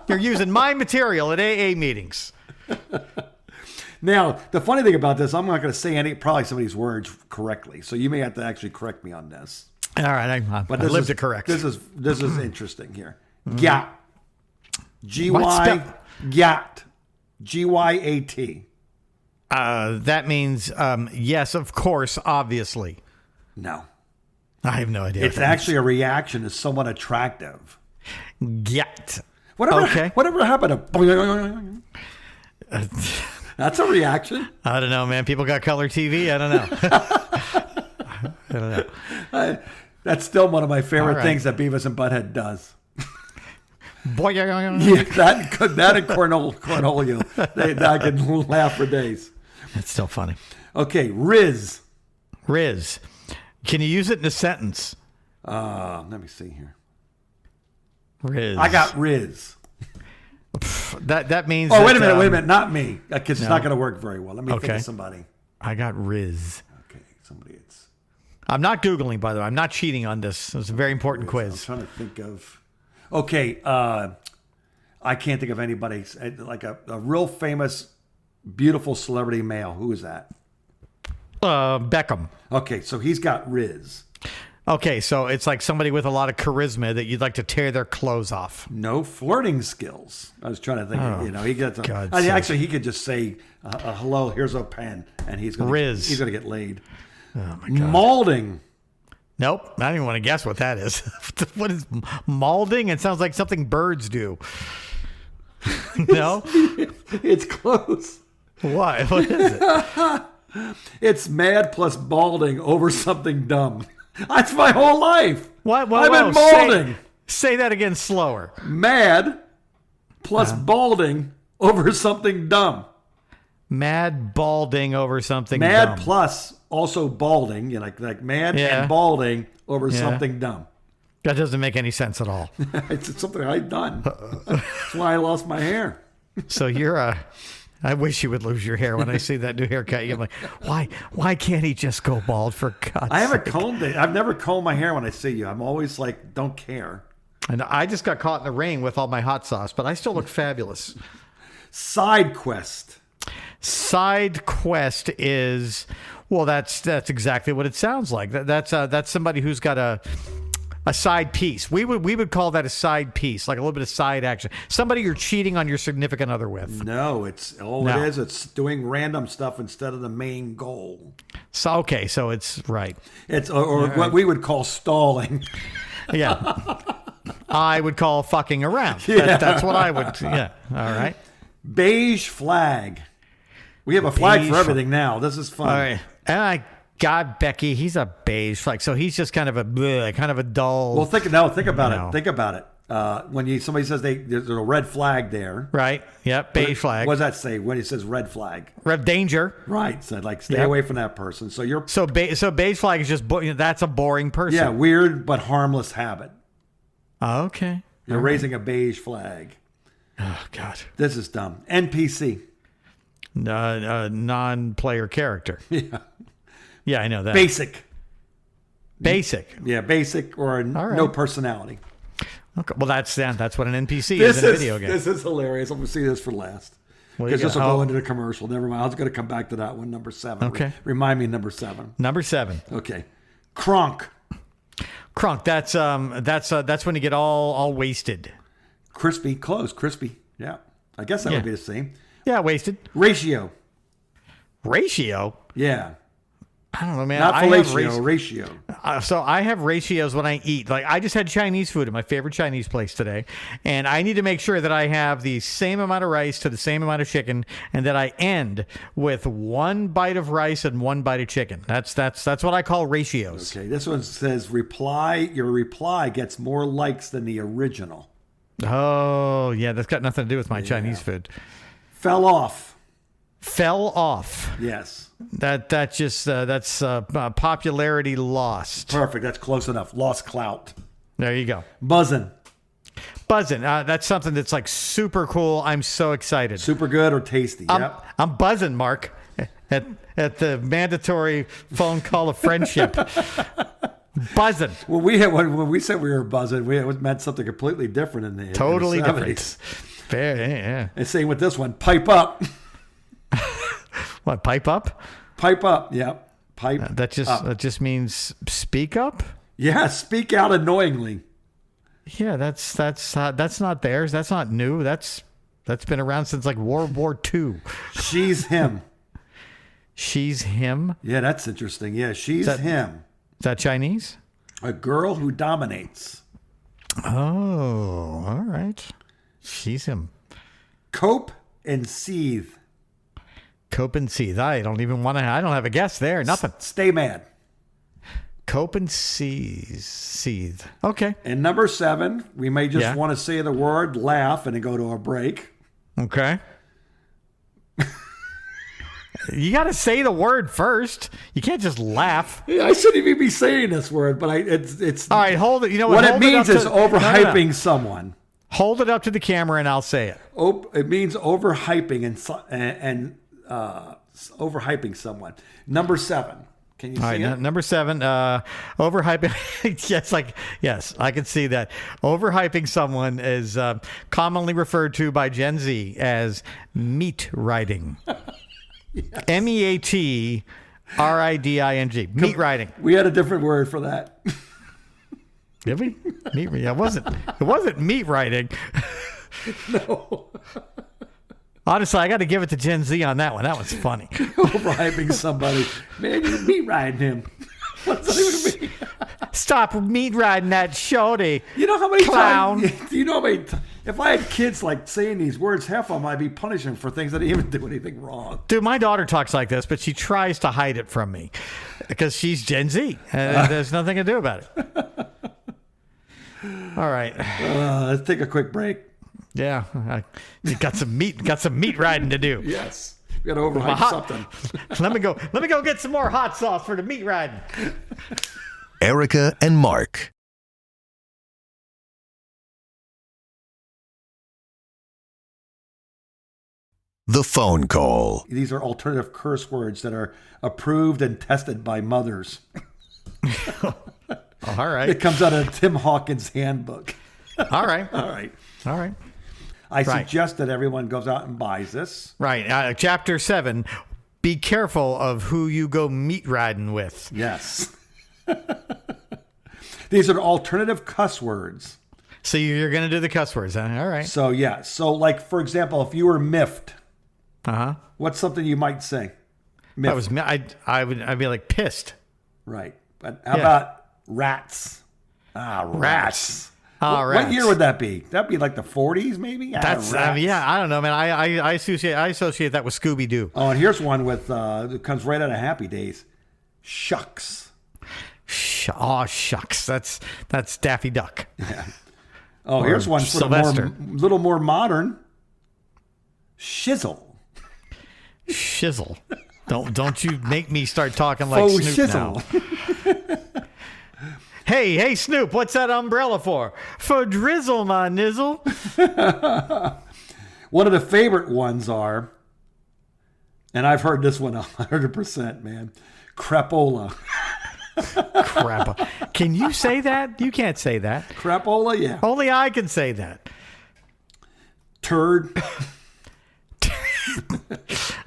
Speaker 2: You're using my material at AA meetings.
Speaker 3: Now, the funny thing about this, I'm not going to say probably some of these words correctly, so you may have to actually correct me on this.
Speaker 2: All right, I lived to correct.
Speaker 3: This is interesting here. Gyat. Gyat. Gyat.
Speaker 2: That means yes, of course, obviously.
Speaker 3: No.
Speaker 2: I have no idea.
Speaker 3: It's actually a reaction to someone attractive.
Speaker 2: Gyat.
Speaker 3: Whatever happened to... That's a reaction.
Speaker 2: I don't know, man. People got color TV. I don't know. I don't know.
Speaker 3: That's still one of my favorite things that Beavis and Butthead does.
Speaker 2: Boy,
Speaker 3: yeah, that and Cornholio. I can laugh for days.
Speaker 2: That's still funny.
Speaker 3: Okay, Riz.
Speaker 2: Riz. Can you use it in a sentence?
Speaker 3: Let me see here.
Speaker 2: Riz.
Speaker 3: I got Riz.
Speaker 2: That means.
Speaker 3: Oh, wait a minute. Not me. Because it's not going to work very well. Let me think of somebody.
Speaker 2: I got Riz.
Speaker 3: Okay, somebody. It's.
Speaker 2: I'm not Googling, by the way. I'm not cheating on this. It's a very important
Speaker 3: I'm
Speaker 2: quiz.
Speaker 3: trying to think of. Okay, I can't think of anybody like a real famous, beautiful celebrity male. Who is that?
Speaker 2: Beckham.
Speaker 3: Okay, so he's got Riz.
Speaker 2: Okay, so it's like somebody with a lot of charisma that you'd like to tear their clothes off.
Speaker 3: No flirting skills. I was trying to think. He gets.
Speaker 2: God's
Speaker 3: He could just say, "Hello, here's a pen," and he's gonna get laid.
Speaker 2: Oh my God.
Speaker 3: Malding.
Speaker 2: Nope, I don't even want to guess what that is. What is malding? It sounds like something birds do. No,
Speaker 3: It's close.
Speaker 2: what? What is it?
Speaker 3: It's mad plus balding over something dumb. That's my whole life.
Speaker 2: What?
Speaker 3: I've been balding.
Speaker 2: Say that again slower.
Speaker 3: Mad plus balding over something dumb.
Speaker 2: Mad balding over something
Speaker 3: Mad
Speaker 2: dumb.
Speaker 3: plus also balding. Like mad
Speaker 2: Yeah.
Speaker 3: and balding over something dumb.
Speaker 2: That doesn't make any sense at all.
Speaker 3: It's something I've done. That's why I lost my hair.
Speaker 2: So you're I wish you would lose your hair when I see that new haircut. You're like, why can't he just go bald for God's
Speaker 3: I haven't
Speaker 2: sake?
Speaker 3: combed it. I've never combed my hair when I see you. I'm always like, don't care.
Speaker 2: And I just got caught in the rain with all my hot sauce, but I still look fabulous.
Speaker 3: Side quest.
Speaker 2: Side quest is, well, that's exactly what it sounds like. That's somebody who's got a side piece. We would call that a side piece, like a little bit of side action. Somebody you're cheating on your significant other with.
Speaker 3: No, it's
Speaker 2: No.
Speaker 3: it is. It's doing random stuff instead of the main goal.
Speaker 2: So okay, so it's right.
Speaker 3: It's or what we would call stalling.
Speaker 2: Yeah. I would call fucking around.
Speaker 3: Yeah.
Speaker 2: That's what I would. Yeah. All right.
Speaker 3: Beige flag. We have a flag
Speaker 2: Beige
Speaker 3: for everything now. This is fun.
Speaker 2: All right. And I got Becky. He's a beige flag, so he's just kind of a bleh, kind of a dull.
Speaker 3: Well, think about
Speaker 2: No.
Speaker 3: it. Think about it. When somebody says there's a red flag there.
Speaker 2: Right. Yep. Beige flag.
Speaker 3: What does that say when it says red flag?
Speaker 2: Red danger.
Speaker 3: Right. So like stay
Speaker 2: Yep.
Speaker 3: away from that person. So you're
Speaker 2: So beige flag is just that's a boring person.
Speaker 3: weird but harmless habit.
Speaker 2: Okay.
Speaker 3: You're raising a beige flag.
Speaker 2: Oh God.
Speaker 3: This is dumb. NPC.
Speaker 2: Non-player character.
Speaker 3: Yeah.
Speaker 2: Yeah, I know that.
Speaker 3: Basic.
Speaker 2: Basic.
Speaker 3: Yeah, basic or
Speaker 2: right.
Speaker 3: no personality.
Speaker 2: Okay. Well, that's what an NPC is in a video game.
Speaker 3: This is hilarious. I'm going to see this for last.
Speaker 2: What do you
Speaker 3: Because this will
Speaker 2: got?
Speaker 3: go into the commercial. Never mind. I was going to come back to that one, number 7.
Speaker 2: Okay.
Speaker 3: Remind me number 7.
Speaker 2: Number 7.
Speaker 3: Okay. Kronk.
Speaker 2: Crunk. That's when you get all wasted.
Speaker 3: Crispy. Close. Crispy. Yeah. I guess that
Speaker 2: Yeah.
Speaker 3: would be the same.
Speaker 2: Yeah, wasted.
Speaker 3: Ratio.
Speaker 2: Ratio.
Speaker 3: Yeah.
Speaker 2: I don't know, man.
Speaker 3: Not
Speaker 2: I have
Speaker 3: fellatio. Ratio.
Speaker 2: So I have ratios when I eat. Like I just had Chinese food at my favorite Chinese place today, and I need to make sure that I have the same amount of rice to the same amount of chicken, and that I end with 1 bite of rice and 1 bite of chicken. That's what I call ratios.
Speaker 3: Okay. This one says your reply gets more likes than the original.
Speaker 2: Oh yeah, that's got nothing to do with my Chinese food.
Speaker 3: Fell off.
Speaker 2: Fell off.
Speaker 3: Yes.
Speaker 2: That's popularity lost.
Speaker 3: Perfect. That's close enough. Lost clout.
Speaker 2: There you go.
Speaker 3: Buzzing.
Speaker 2: Buzzing. That's something that's like super cool. I'm so excited.
Speaker 3: Super good or tasty. Yep.
Speaker 2: I'm buzzing, Mark, at the mandatory phone call of friendship. Buzzing.
Speaker 3: Well, when we said we were buzzing, it meant something completely different in the
Speaker 2: Totally
Speaker 3: in the 70s.
Speaker 2: different. Fair, yeah.
Speaker 3: And same with this one. Pipe up.
Speaker 2: What, pipe up?
Speaker 3: Pipe up. Yep. Pipe.
Speaker 2: That just means speak up?
Speaker 3: Yeah. Speak out annoyingly.
Speaker 2: Yeah, that's not theirs. That's not new. That's been around since like World War II.
Speaker 3: She's him.
Speaker 2: She's him?
Speaker 3: Yeah, that's interesting. Yeah, she's him.
Speaker 2: Is that Chinese?
Speaker 3: A girl who dominates.
Speaker 2: Oh, all right. She's him.
Speaker 3: Cope and seethe.
Speaker 2: Cope and seethe. I don't have a guess there. Nothing.
Speaker 3: Stay mad.
Speaker 2: Cope and seethe. Okay.
Speaker 3: And number 7, we may just
Speaker 2: Yeah.
Speaker 3: want to say the word laugh and then go to a break.
Speaker 2: Okay. You got to say the word first. You can't just laugh.
Speaker 3: Yeah, I shouldn't even be saying this word, but it's
Speaker 2: All right, hold it. You know
Speaker 3: what it
Speaker 2: hold
Speaker 3: means
Speaker 2: up
Speaker 3: is
Speaker 2: to-
Speaker 3: overhyping
Speaker 2: No.
Speaker 3: someone.
Speaker 2: Hold it up to the camera and I'll say it.
Speaker 3: It means overhyping and overhyping someone. Number 7. Can you
Speaker 2: All
Speaker 3: see
Speaker 2: right,
Speaker 3: it?
Speaker 2: number 7, overhyping. Yes, I can see that. Overhyping someone is commonly referred to by Gen Z as meat riding.
Speaker 3: Yes.
Speaker 2: MEATRIDING. Meat riding.
Speaker 3: We had a different word for that.
Speaker 2: Did we? Meat. Yeah, it wasn't meat riding.
Speaker 3: No.
Speaker 2: Honestly, I got to give it to Gen Z on that one. That was funny.
Speaker 3: Overhyping somebody. Man, you meat riding him. What does that even mean?
Speaker 2: Stop meat riding that shorty.
Speaker 3: You know how many
Speaker 2: Clown.
Speaker 3: times? You know how many? If I had kids like saying these words, half of them I'd be punishing for things that didn't even do anything wrong.
Speaker 2: Dude, my daughter talks like this, but she tries to hide it from me because she's Gen Z. There's nothing to do about it. All right.
Speaker 3: Let's take a quick break.
Speaker 2: Yeah, you got some meat riding to do.
Speaker 3: Yes, we got to overhype something.
Speaker 2: Let me go get some more hot sauce for the meat riding.
Speaker 1: Erica and Mark. The phone call.
Speaker 3: These are alternative curse words that are approved and tested by mothers.
Speaker 2: All right.
Speaker 3: It comes out of Tim Hawkins' handbook.
Speaker 2: All right.
Speaker 3: All right.
Speaker 2: All right.
Speaker 3: I suggest that everyone goes out and buys this.
Speaker 2: Right. Chapter 7. Be careful of who you go meat riding with.
Speaker 3: Yes. These are alternative cuss words.
Speaker 2: So you're going to do the cuss words, huh? All right.
Speaker 3: So, yeah. So, like, for example, if you were miffed, what's something you might say? Miffed.
Speaker 2: I'd be like pissed.
Speaker 3: Right. But how about rats? Rats. What year would that be? That'd be like the 40s, maybe?
Speaker 2: That's I don't know, man. I associate that with Scooby Doo.
Speaker 3: Oh, and here's one with it comes right out of Happy Days. Shucks.
Speaker 2: Shucks. That's Daffy Duck.
Speaker 3: Yeah. Oh, here's one for
Speaker 2: Sylvester.
Speaker 3: the little more modern. Shizzle.
Speaker 2: Shizzle. Don't you make me start talking like
Speaker 3: Faux
Speaker 2: Snoop
Speaker 3: shizzle.
Speaker 2: now. Hey, Snoop, what's that umbrella for? For drizzle, my nizzle.
Speaker 3: One of the favorite ones are, and I've heard this one 100%, man, crapola.
Speaker 2: Crap. Can you say that? You can't say that.
Speaker 3: Crapola, yeah.
Speaker 2: Only I can say that.
Speaker 3: Turd.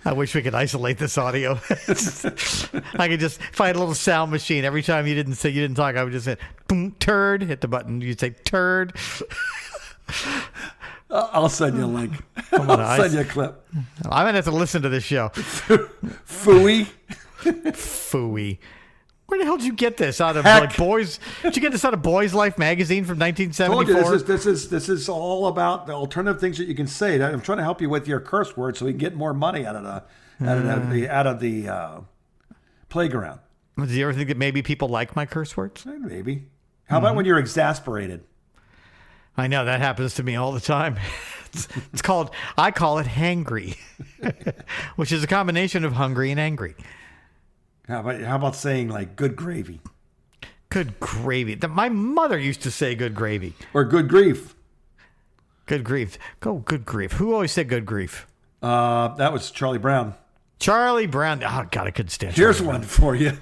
Speaker 2: I wish we could isolate this audio. I could just, if I had a little sound machine, every time you didn't talk, I would just say, boom, turd, hit the button. You'd say turd.
Speaker 3: I'll send you a link.
Speaker 2: I'll
Speaker 3: send you a clip.
Speaker 2: I'm going to have to listen to this show.
Speaker 3: Fooey.
Speaker 2: Fooey. Where the hell did you get this out of?
Speaker 3: Heck.
Speaker 2: Like Boys? Did you get this out of Boys Life magazine from 1974?
Speaker 3: Told you, this is all about the alternative things that you can say. I'm trying to help you with your curse words so we can get more money out of the playground.
Speaker 2: Do you ever think that maybe people like my curse words?
Speaker 3: Maybe. How about when you're exasperated?
Speaker 2: I know that happens to me all the time. I call it hangry, which is a combination of hungry and angry.
Speaker 3: How about saying like good gravy?
Speaker 2: Good gravy. My mother used to say good gravy.
Speaker 3: Or good grief.
Speaker 2: Good grief. Go good grief. Who always said good grief?
Speaker 3: That was Charlie Brown.
Speaker 2: Charlie Brown. Oh, God, I couldn't stand
Speaker 3: Here's
Speaker 2: Charlie
Speaker 3: one
Speaker 2: Brown.
Speaker 3: for you.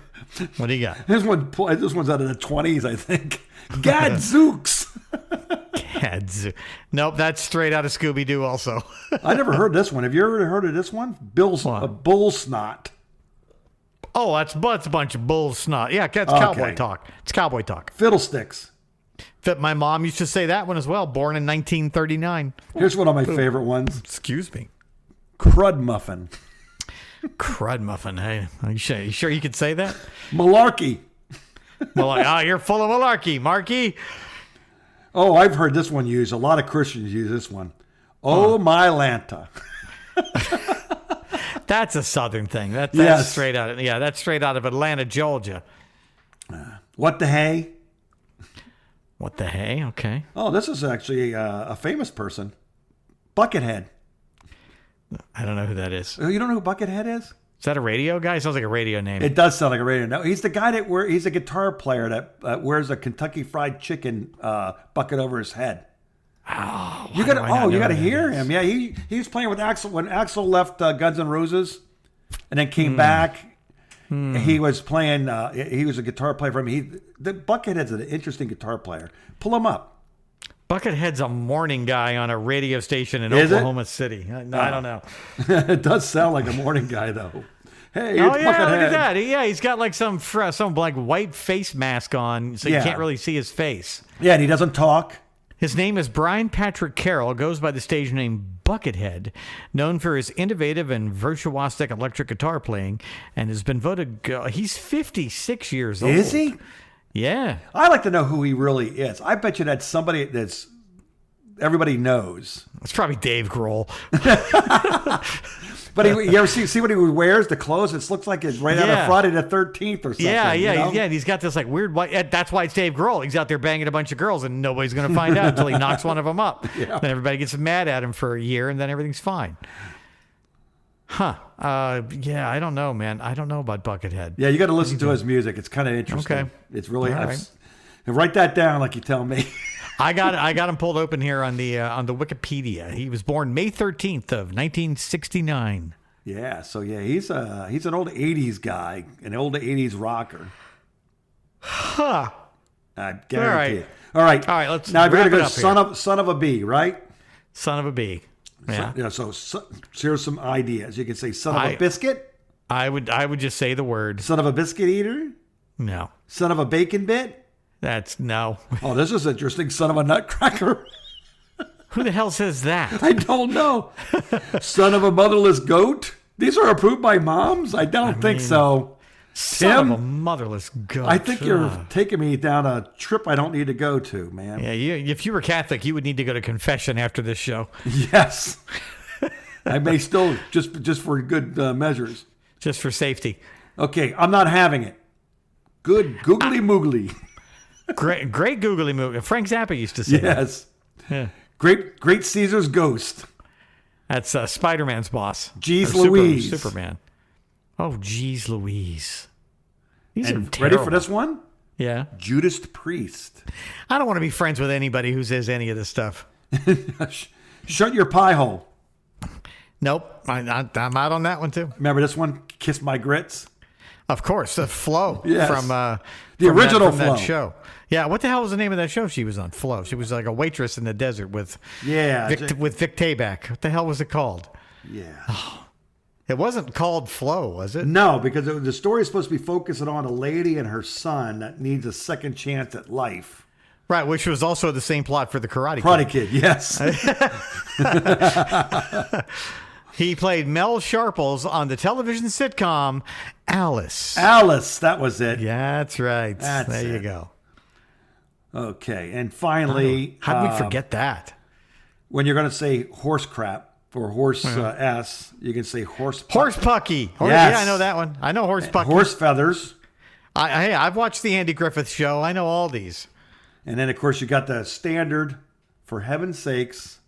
Speaker 2: What do you got?
Speaker 3: This one's out of the 20s, I think. Gadzooks.
Speaker 2: Gadzooks. Nope, that's straight out of Scooby-Doo also.
Speaker 3: I never heard this one. Have you ever heard of this one? Bull snot.
Speaker 2: Oh, that's a bunch of bull snot. Yeah, that's cowboy talk. It's cowboy talk.
Speaker 3: Fiddlesticks.
Speaker 2: My mom used to say that one as well, born in 1939.
Speaker 3: Here's one of my favorite ones.
Speaker 2: Excuse me.
Speaker 3: Crud muffin.
Speaker 2: Crud muffin. Hey, are you sure you could say that?
Speaker 3: Malarkey.
Speaker 2: You're full of malarkey, Marky.
Speaker 3: Oh, I've heard this one used. A lot of Christians use this one. Oh, my Lanta.
Speaker 2: That's a Southern thing. That's
Speaker 3: Yes.
Speaker 2: straight out. That's straight out of Atlanta, Georgia.
Speaker 3: What the hey?
Speaker 2: What the hey? Okay.
Speaker 3: Oh, this is actually a famous person. Buckethead.
Speaker 2: I don't know who that is.
Speaker 3: You don't know who Buckethead is?
Speaker 2: Is that a radio guy? Sounds like a radio name.
Speaker 3: It does sound like a radio. No, he's the guy he's a guitar player that wears a Kentucky Fried Chicken bucket over his head.
Speaker 2: Oh,
Speaker 3: you gotta hear him. Yeah, he was playing with Axl when Axl left Guns N' Roses, and then came back. He was playing. He was a guitar player for him. The Buckethead's an interesting guitar player. Pull him up.
Speaker 2: Buckethead's a morning guy on a radio station in
Speaker 3: Is it?
Speaker 2: Oklahoma City. No, I don't know.
Speaker 3: It does sound like a morning guy, though. Hey,
Speaker 2: Oh
Speaker 3: it's
Speaker 2: yeah,
Speaker 3: Buckethead.
Speaker 2: look at that. Yeah, he's got like some like white face mask on, so
Speaker 3: Yeah.
Speaker 2: you can't really see his face.
Speaker 3: Yeah, and he doesn't talk.
Speaker 2: His name is Brian Patrick Carroll, goes by the stage name Buckethead, known for his innovative and virtuosic electric guitar playing, and has been voted. He's 56 years old.
Speaker 3: Is he?
Speaker 2: Yeah.
Speaker 3: I like to know who he really is. I bet you that's somebody that's everybody knows.
Speaker 2: It's probably Dave Grohl.
Speaker 3: But you ever see what he wears? The clothes? It looks like it's right out
Speaker 2: Yeah.
Speaker 3: of Friday the 13th or something.
Speaker 2: Yeah,
Speaker 3: you know?
Speaker 2: yeah. He's got this like weird white. That's why it's Dave Grohl. He's out there banging a bunch of girls, and nobody's going to find out until he knocks one of them up.
Speaker 3: Yeah.
Speaker 2: Then everybody gets mad at him for a year, and then everything's fine. Huh. Yeah, I don't know, man. I don't know about Buckethead.
Speaker 3: Yeah, you got to listen to his music. It's kind of interesting.
Speaker 2: Okay.
Speaker 3: It's really.
Speaker 2: All right.
Speaker 3: Write that down, like you tell me.
Speaker 2: I got him pulled open here on the Wikipedia. He was born May 13th of 1969.
Speaker 3: Yeah. So yeah, he's an old '80s guy, an old '80s rocker.
Speaker 2: Huh.
Speaker 3: I guarantee
Speaker 2: right.
Speaker 3: it. All right.
Speaker 2: All right, let's
Speaker 3: now. We're
Speaker 2: wrap
Speaker 3: gonna
Speaker 2: it
Speaker 3: go
Speaker 2: up
Speaker 3: son of a bee, right?
Speaker 2: Son of a bee. Yeah.
Speaker 3: So here's some ideas. You can say son of a
Speaker 2: I-
Speaker 3: biscuit,
Speaker 2: I would just say the word.
Speaker 3: son of a biscuit eater,
Speaker 2: No.
Speaker 3: son of a bacon bit.
Speaker 2: That's no.
Speaker 3: Oh, this is interesting. Son of a nutcracker.
Speaker 2: Who the hell says that?
Speaker 3: I don't know. Son of a motherless goat. These are approved by moms? I don't think so.
Speaker 2: Son
Speaker 3: Tim,
Speaker 2: of a motherless goat.
Speaker 3: I think you're
Speaker 2: Ugh.
Speaker 3: taking me down a trip I don't need to go to, man.
Speaker 2: Yeah, if you were Catholic, you would need to go to confession after this show,
Speaker 3: Yes. I may still, just for good measures.
Speaker 2: just for safety.
Speaker 3: Okay, I'm not having it. Good googly moogly.
Speaker 2: Great googly movie. Frank Zappa used to say that.
Speaker 3: Yes.
Speaker 2: Yeah.
Speaker 3: Great Caesar's ghost.
Speaker 2: That's Spider-Man's boss.
Speaker 3: Jeez
Speaker 2: Or
Speaker 3: Louise.
Speaker 2: Superman. Oh, geez Louise. These are
Speaker 3: And
Speaker 2: terrible.
Speaker 3: ready for this one?
Speaker 2: Yeah.
Speaker 3: Judas Priest.
Speaker 2: I don't want to be friends with anybody who says any of this stuff.
Speaker 3: Shut your pie hole.
Speaker 2: Nope. I'm out on that one, too.
Speaker 3: Remember this one? Kiss My Grits?
Speaker 2: Of course, the Flo
Speaker 3: Yes.
Speaker 2: from
Speaker 3: The
Speaker 2: from
Speaker 3: original
Speaker 2: from that
Speaker 3: Flo.
Speaker 2: show. Yeah, what the hell was the name of that show she was on? Flo. She was like a waitress in the desert with
Speaker 3: Yeah.
Speaker 2: Vic Tayback. What the hell was it called?
Speaker 3: Yeah.
Speaker 2: It wasn't called Flo, was it?
Speaker 3: No, because the story is supposed to be focusing on a lady and her son that needs a second chance at life.
Speaker 2: Right, which was also the same plot for the Karate
Speaker 3: Karate
Speaker 2: Kid.
Speaker 3: Kid, yes.
Speaker 2: He played Mel Sharples on the television sitcom Alice.
Speaker 3: Alice, that was it.
Speaker 2: Yeah, that's right.
Speaker 3: That's
Speaker 2: there you
Speaker 3: it.
Speaker 2: go.
Speaker 3: Okay, and finally,
Speaker 2: How did we forget that?
Speaker 3: when you're going to say horse crap or horse s, you can say horse.
Speaker 2: Horse Pucky.
Speaker 3: Yes.
Speaker 2: Yeah, I know that one. I know Horse Pucky.
Speaker 3: Horse feathers,
Speaker 2: Hey, I've watched the Andy Griffith Show. I know all these.
Speaker 3: and then of course you got the standard. For heaven's sakes,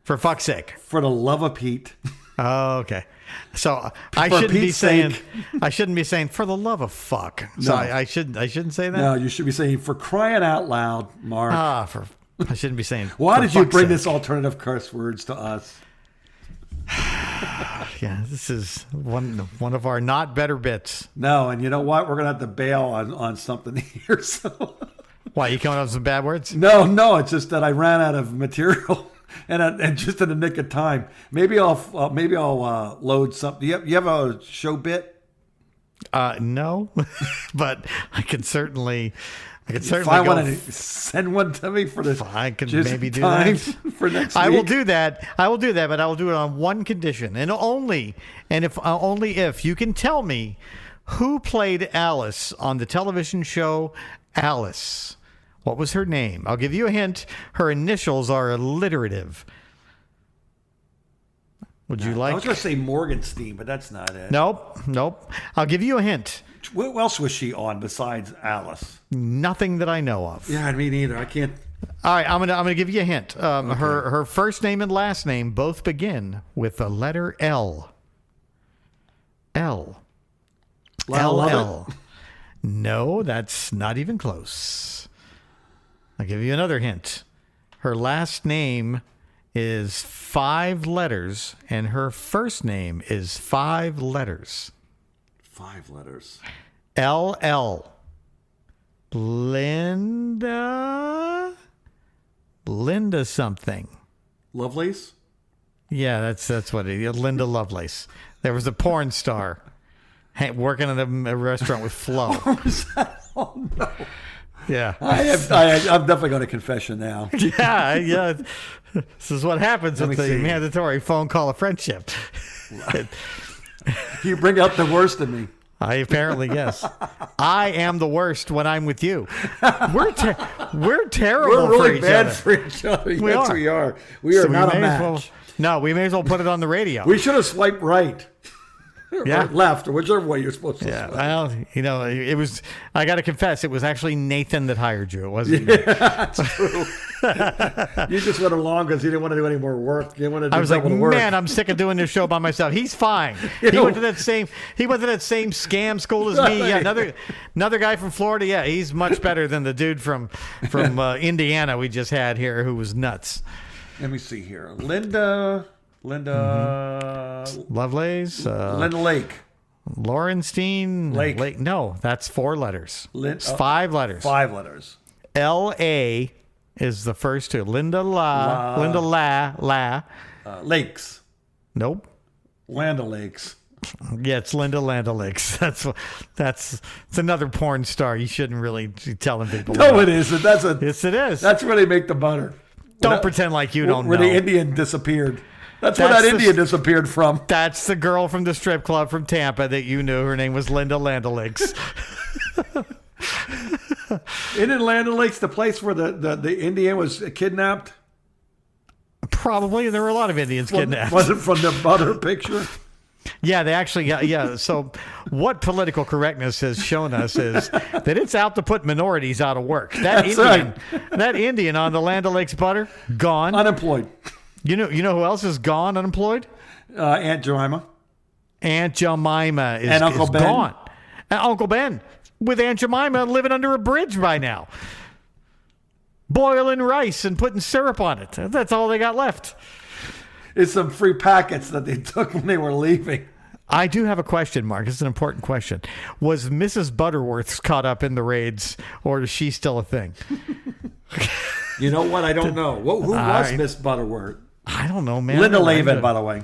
Speaker 2: For fuck's sake.
Speaker 3: for the love of Pete.
Speaker 2: Oh, okay. So I
Speaker 3: For
Speaker 2: shouldn't be
Speaker 3: Pete's
Speaker 2: saying.
Speaker 3: sake.
Speaker 2: I shouldn't be saying for the love of fuck. So
Speaker 3: No.
Speaker 2: I shouldn't say that.
Speaker 3: No, you should be saying for crying out loud, Mark.
Speaker 2: I shouldn't be saying.
Speaker 3: Why
Speaker 2: for
Speaker 3: did you
Speaker 2: fuck's
Speaker 3: bring
Speaker 2: sake.
Speaker 3: this alternative curse words to us?
Speaker 2: Yeah, this is one of our not better bits.
Speaker 3: No, and you know what? We're gonna have to bail on something here. So
Speaker 2: Why, you coming up with some bad words?
Speaker 3: no, it's just that I ran out of material, and just in the nick of time. Maybe I'll load something. You have a show bit?
Speaker 2: No, but I can certainly
Speaker 3: If I
Speaker 2: go.
Speaker 3: want to send one to me for the
Speaker 2: I can
Speaker 3: just
Speaker 2: maybe do
Speaker 3: time
Speaker 2: that.
Speaker 3: for next
Speaker 2: I
Speaker 3: week.
Speaker 2: will do that. I will do that, but I will do it on one condition, and only if you can tell me who played Alice on the television show Alice. What was her name? I'll give you a hint. Her initials are alliterative. Would you
Speaker 3: I
Speaker 2: like?
Speaker 3: was going to say Morgenstein, but that's not it.
Speaker 2: Nope. I'll give you a hint.
Speaker 3: What else was she on besides Alice?
Speaker 2: Nothing that I know of.
Speaker 3: Yeah, me neither. I can't.
Speaker 2: All right, I'm gonna give you a hint. Her first name and last name both begin with the letter L. L.
Speaker 3: Lyle Lovett?
Speaker 2: L. No, that's not even close. I'll give you another hint. Her last name is 5 letters, and her first name is 5 letters.
Speaker 3: 5 letters.
Speaker 2: LL. Linda something.
Speaker 3: Lovelace?
Speaker 2: Yeah, that's what it is. Linda Lovelace. There was a porn star working at a restaurant with Flo.
Speaker 3: Oh, no.
Speaker 2: Yeah.
Speaker 3: I'm definitely going to confession now.
Speaker 2: Yeah. This is what happens with the mandatory phone call of friendship.
Speaker 3: You bring out the worst in me.
Speaker 2: Apparently, yes. I am the worst when I'm with you. We're terrible.
Speaker 3: We're really
Speaker 2: for
Speaker 3: bad
Speaker 2: each
Speaker 3: for each other.
Speaker 2: We
Speaker 3: Yes,
Speaker 2: are.
Speaker 3: we are. We are not a match.
Speaker 2: We may as well put it on the radio.
Speaker 3: We should have swiped right.
Speaker 2: Yeah.
Speaker 3: Or left, or whichever way you're supposed to
Speaker 2: Yeah,
Speaker 3: swipe.
Speaker 2: well, it was, I got to confess, it was actually Nathan that hired you. It wasn't me.
Speaker 3: That's true. You just went along because you didn't want to do any more work. You didn't want to do
Speaker 2: I was like,
Speaker 3: double work.
Speaker 2: man, I'm sick of doing this show by myself. He's fine. He went to that same scam school as me. Yeah, another guy from Florida. Yeah, he's much better than the dude from Indiana we just had here who was nuts.
Speaker 3: Let me see here. Linda
Speaker 2: Lovelace.
Speaker 3: Linda Lake.
Speaker 2: Laurenstein.
Speaker 3: Lake.
Speaker 2: No, that's 4 letters. It's 5 letters.
Speaker 3: 5 letters.
Speaker 2: L-A is the first 2. Linda La.
Speaker 3: Lakes.
Speaker 2: Nope.
Speaker 3: Land O'Lakes.
Speaker 2: Yeah, it's Linda Land O'Lakes. It's another porn star. You shouldn't really be telling people.
Speaker 3: No, it isn't.
Speaker 2: Yes, it is.
Speaker 3: That's where they make the butter.
Speaker 2: Don't pretend like you don't know.
Speaker 3: Where the Indian disappeared. That's where that Indian disappeared from.
Speaker 2: That's the girl from the strip club from Tampa that you knew. Her name was Linda Land O'Lakes.
Speaker 3: Isn't Land O'Lakes the place where the Indian was kidnapped?
Speaker 2: Probably. There were a lot of Indians kidnapped.
Speaker 3: Was it from the butter picture?
Speaker 2: Yeah, they actually got, yeah. So what political correctness has shown us is that it's out to put minorities out of work. That Indian on the Land O'Lakes butter, gone.
Speaker 3: Unemployed.
Speaker 2: You know who else is gone unemployed?
Speaker 3: Aunt Jemima.
Speaker 2: Aunt Jemima is
Speaker 3: Uncle Ben.
Speaker 2: Gone. And Uncle Ben with Aunt Jemima living under a bridge by now. Boiling rice and putting syrup on it. That's all they got left.
Speaker 3: It's some free packets that they took when they were leaving.
Speaker 2: I do have a question, Mark. It's an important question. Was Mrs. Butterworth caught up in the raids, or is she still a thing?
Speaker 3: You know what? I don't know. Who was Miss Butterworth?
Speaker 2: I don't know, man.
Speaker 3: Linda Lavin, by the way.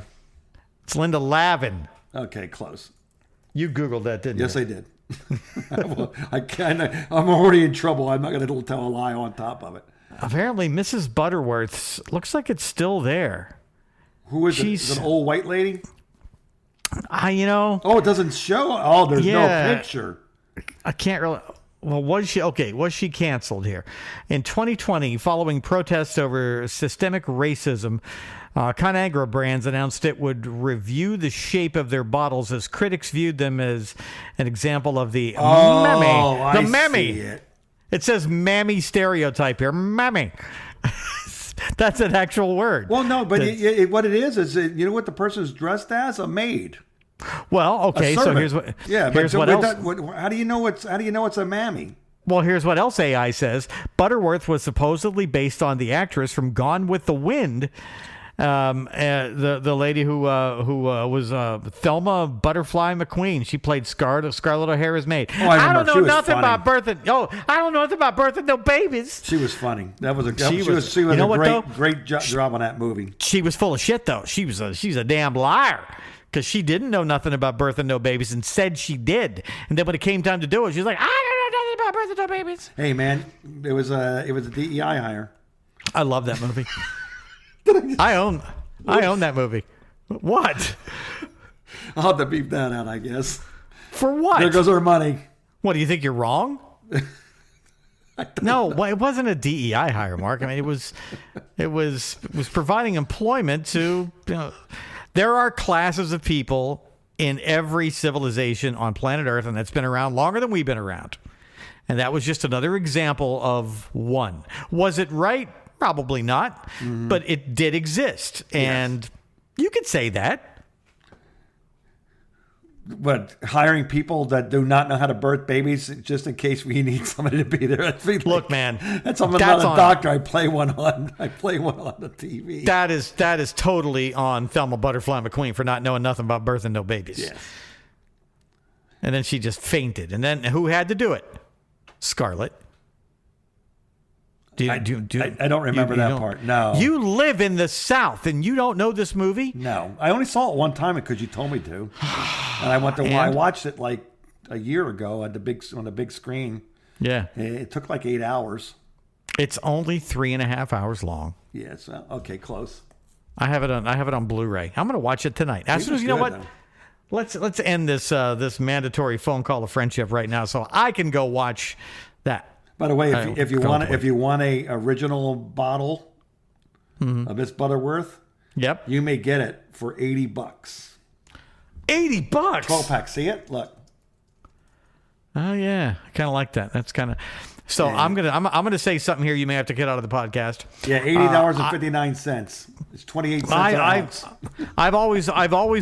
Speaker 2: It's Linda Lavin.
Speaker 3: Okay, close.
Speaker 2: You Googled that, didn't
Speaker 3: Yes,
Speaker 2: you?
Speaker 3: I did. I'm already in trouble. I'm not going to tell a lie on top of it.
Speaker 2: Apparently, Mrs. Butterworth's looks like it's still there.
Speaker 3: Who is it? Is it an old white lady?
Speaker 2: Oh,
Speaker 3: it doesn't show. Oh, there's no picture.
Speaker 2: I can't really. Well, was she canceled here? In 2020, following protests over systemic racism, Conagra Brands announced it would review the shape of their bottles as critics viewed them as an example of the mammy. The mammy.
Speaker 3: See it.
Speaker 2: It says mammy stereotype here. Mammy. That's an actual word.
Speaker 3: Well, no, but what it is you know what the person's dressed as? A maid.
Speaker 2: Well, okay, so here's what.
Speaker 3: Yeah,
Speaker 2: here's what else.
Speaker 3: How do you know it's a mammy?
Speaker 2: Well, here's what else AI says. Butterworth was supposedly based on the actress from Gone with the Wind, the lady who was Thelma Butterfly McQueen. She played Scarlett O'Hara's maid.
Speaker 3: Oh,
Speaker 2: I don't know nothing about birthing. I don't know nothing about birthing no babies.
Speaker 3: She was funny. She was
Speaker 2: you know
Speaker 3: a great job on that movie.
Speaker 2: She was full of shit though. She's a damn liar. Because she didn't know nothing about birthing no babies and said she did. And then when it came time to do it, she was like, I don't know nothing about birthing no babies.
Speaker 3: Hey, man, it was a DEI hire.
Speaker 2: I love that movie. I own that movie. What?
Speaker 3: I'll have to beep that out, I guess.
Speaker 2: For what?
Speaker 3: There goes our money.
Speaker 2: What, do you think you're wrong? No, well, it wasn't a DEI hire, Mark. I mean, it was providing employment to, there are classes of people in every civilization on planet Earth, and that's been around longer than we've been around. And that was just another example of one. Was it right? Probably not. Mm-hmm. But it did exist. And you could say that.
Speaker 3: But hiring people that do not know how to birth babies just in case we need somebody to be there.
Speaker 2: Look, man,
Speaker 3: I'm not a doctor. I play one on the TV.
Speaker 2: That is totally on Thelma Butterfly McQueen for not knowing nothing about birthing no babies.
Speaker 3: Yes.
Speaker 2: And then she just fainted. And then who had to do it? Scarlett.
Speaker 3: I don't remember that part. No.
Speaker 2: You live in the South and you don't know this movie?
Speaker 3: No. I only saw it one time because you told me to. And I watched it like a year ago on the big screen.
Speaker 2: Yeah.
Speaker 3: It took like 8 hours.
Speaker 2: It's only 3.5 hours long.
Speaker 3: Yeah, it's okay, close.
Speaker 2: I have it on Blu-ray. I'm going to watch it tonight. As soon as you know what? Let's end this mandatory phone call of friendship right now, so I can go watch that.
Speaker 3: By the way, if you want a original bottle of Miss Butterworth,
Speaker 2: yep,
Speaker 3: you may get it for $80.
Speaker 2: $80.
Speaker 3: 12-pack. See it? Look.
Speaker 2: Oh yeah, I kind of like that. That's kind of. So yeah. I'm gonna say something here. You may have to get out of the podcast.
Speaker 3: Yeah, $80.59. It's 28 cents an ounce.
Speaker 2: I've always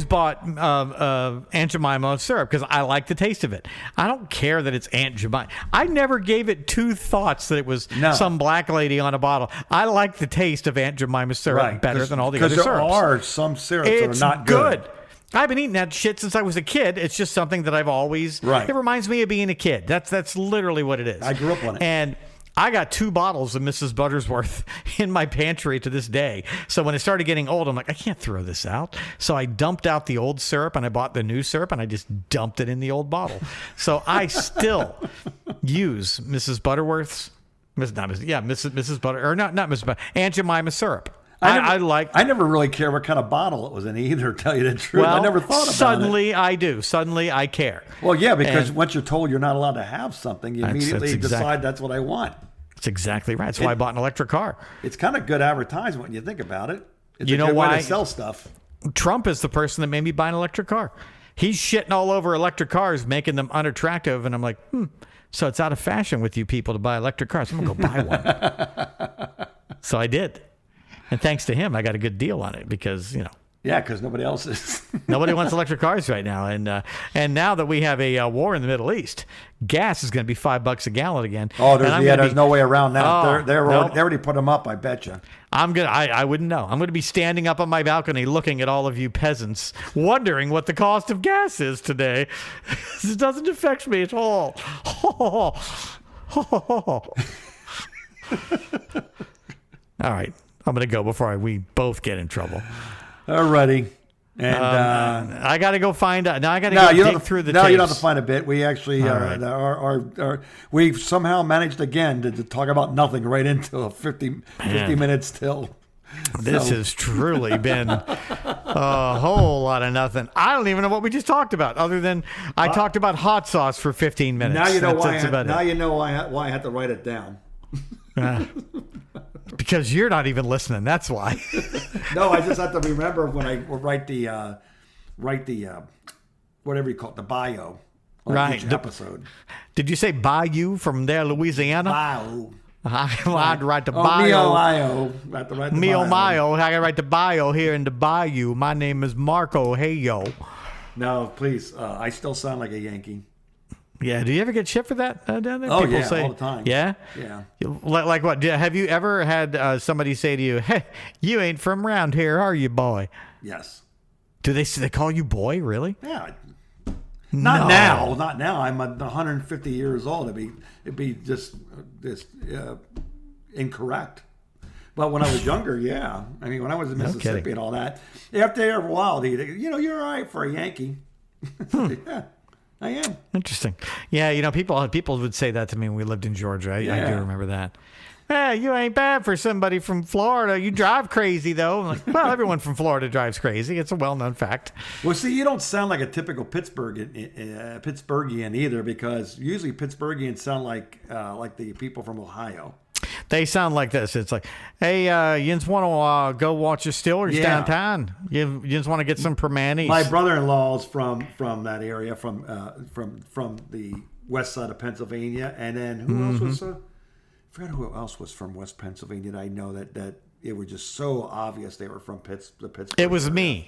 Speaker 2: bought Aunt Jemima syrup because I like the taste of it. I don't care that it's Aunt Jemima. I never gave it two thoughts that it was some black lady on a bottle. I like the taste of Aunt Jemima syrup better than all the other syrups.
Speaker 3: Because there are some syrups that are not good.
Speaker 2: I've been eating that shit since I was a kid. It's just something that I've always. It reminds me of being a kid. That's literally what it is.
Speaker 3: I grew up on it.
Speaker 2: And I got 2 bottles of Mrs. Buttersworth in my pantry to this day. So when it started getting old, I'm like, I can't throw this out. So I dumped out the old syrup and I bought the new syrup and I just dumped it in the old bottle. So I still use Mrs. Butterworth's, Mrs. Butter, or not Mrs. Butter, Aunt Jemima syrup. I
Speaker 3: never really care what kind of bottle it was in either, to tell you the truth.
Speaker 2: Well,
Speaker 3: I never thought about it.
Speaker 2: Suddenly I do. Suddenly I care.
Speaker 3: Well, yeah, because once you're told you're not allowed to have something, you immediately decide that's what I want.
Speaker 2: That's exactly right. That's why I bought an electric car.
Speaker 3: It's kind of good advertisement when you think about it. It's
Speaker 2: a good way
Speaker 3: to sell stuff.
Speaker 2: Trump is the person that made me buy an electric car. He's shitting all over electric cars, making them unattractive. And I'm like, so it's out of fashion with you people to buy electric cars. I'm going to go buy one. So I did. And thanks to him, I got a good deal on it because,
Speaker 3: Yeah, because nobody else is.
Speaker 2: Nobody wants electric cars right now. And now that we have a war in the Middle East, gas is going to be $5 a gallon again.
Speaker 3: Oh, there's no way around that. They already put them up, I bet you.
Speaker 2: I wouldn't know. I'm going to be standing up on my balcony looking at all of you peasants, wondering what the cost of gas is today. This doesn't affect me at all. All right. I'm going to go before we both get in trouble.
Speaker 3: Alrighty. And
Speaker 2: I got to go find out. Now I got to go dig through the tapes.
Speaker 3: No, you don't have to find a bit. We actually we've somehow managed again to talk about nothing right into a 50 minutes till.
Speaker 2: This has truly been a whole lot of nothing. I don't even know what we just talked about, other than I talked about hot sauce for 15 minutes.
Speaker 3: Now you know why I had to write it down.
Speaker 2: Because you're not even listening. That's why.
Speaker 3: No, I just have to remember when I write the whatever you call it, the bio on each episode.
Speaker 2: Did you say bayou from there, Louisiana?
Speaker 3: Bio.
Speaker 2: I'd write the bio.
Speaker 3: I got
Speaker 2: to write the bio here in the bayou. My name is Marco. Hey, yo.
Speaker 3: No, please. I still sound like a Yankee.
Speaker 2: Yeah. Do you ever get shit for that down there?
Speaker 3: Oh,
Speaker 2: People
Speaker 3: yeah,
Speaker 2: say,
Speaker 3: all the time.
Speaker 2: Yeah?
Speaker 3: Yeah.
Speaker 2: Like what? Have you ever had somebody say to you, hey, you ain't from around here, are you, boy?
Speaker 3: Yes.
Speaker 2: Do they call you boy, really?
Speaker 3: Yeah. Not now. I'm 150 years old. It'd be just incorrect. But when I was younger, yeah. I mean, when I was in Mississippi and all that, after a while, you're all right for a Yankee. Yeah. I am.
Speaker 2: Interesting. Yeah, people would say that to me when we lived in Georgia. I do remember that. You ain't bad for somebody from Florida. You drive crazy, though. I'm like, well, everyone from Florida drives crazy. It's a well-known fact.
Speaker 3: Well, see, you don't sound like a typical Pittsburghian either, because usually Pittsburghians sound like the people from Ohio.
Speaker 2: They sound like this. It's like, hey, you just want to go watch the Steelers downtown? You just want to get some permanis?
Speaker 3: My brother-in-law's from that area, from the west side of Pennsylvania, and then who else was? I forgot who else was from West Pennsylvania. I know that it was just so obvious they were from the Pittsburgh.
Speaker 2: It was me.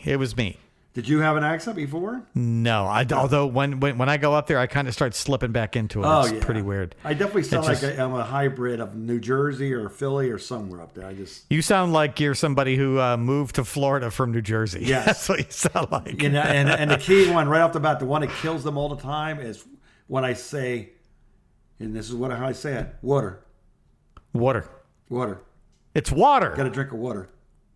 Speaker 3: Did Did you have an accent before?
Speaker 2: No, although when I go up there, I kind of start slipping back into it.
Speaker 3: Oh,
Speaker 2: It's
Speaker 3: yeah.
Speaker 2: pretty weird.
Speaker 3: I definitely sound
Speaker 2: It's
Speaker 3: like I'm a hybrid of New Jersey or Philly or somewhere up there.
Speaker 2: You sound like you're somebody who moved to Florida from New Jersey.
Speaker 3: Yes.
Speaker 2: That's what you sound like.
Speaker 3: You know, and the key one right off the bat, the one that kills them all the time is when I say, and this is how I say it: water,
Speaker 2: Water.
Speaker 3: water.
Speaker 2: It's water.
Speaker 3: Got a drink of water.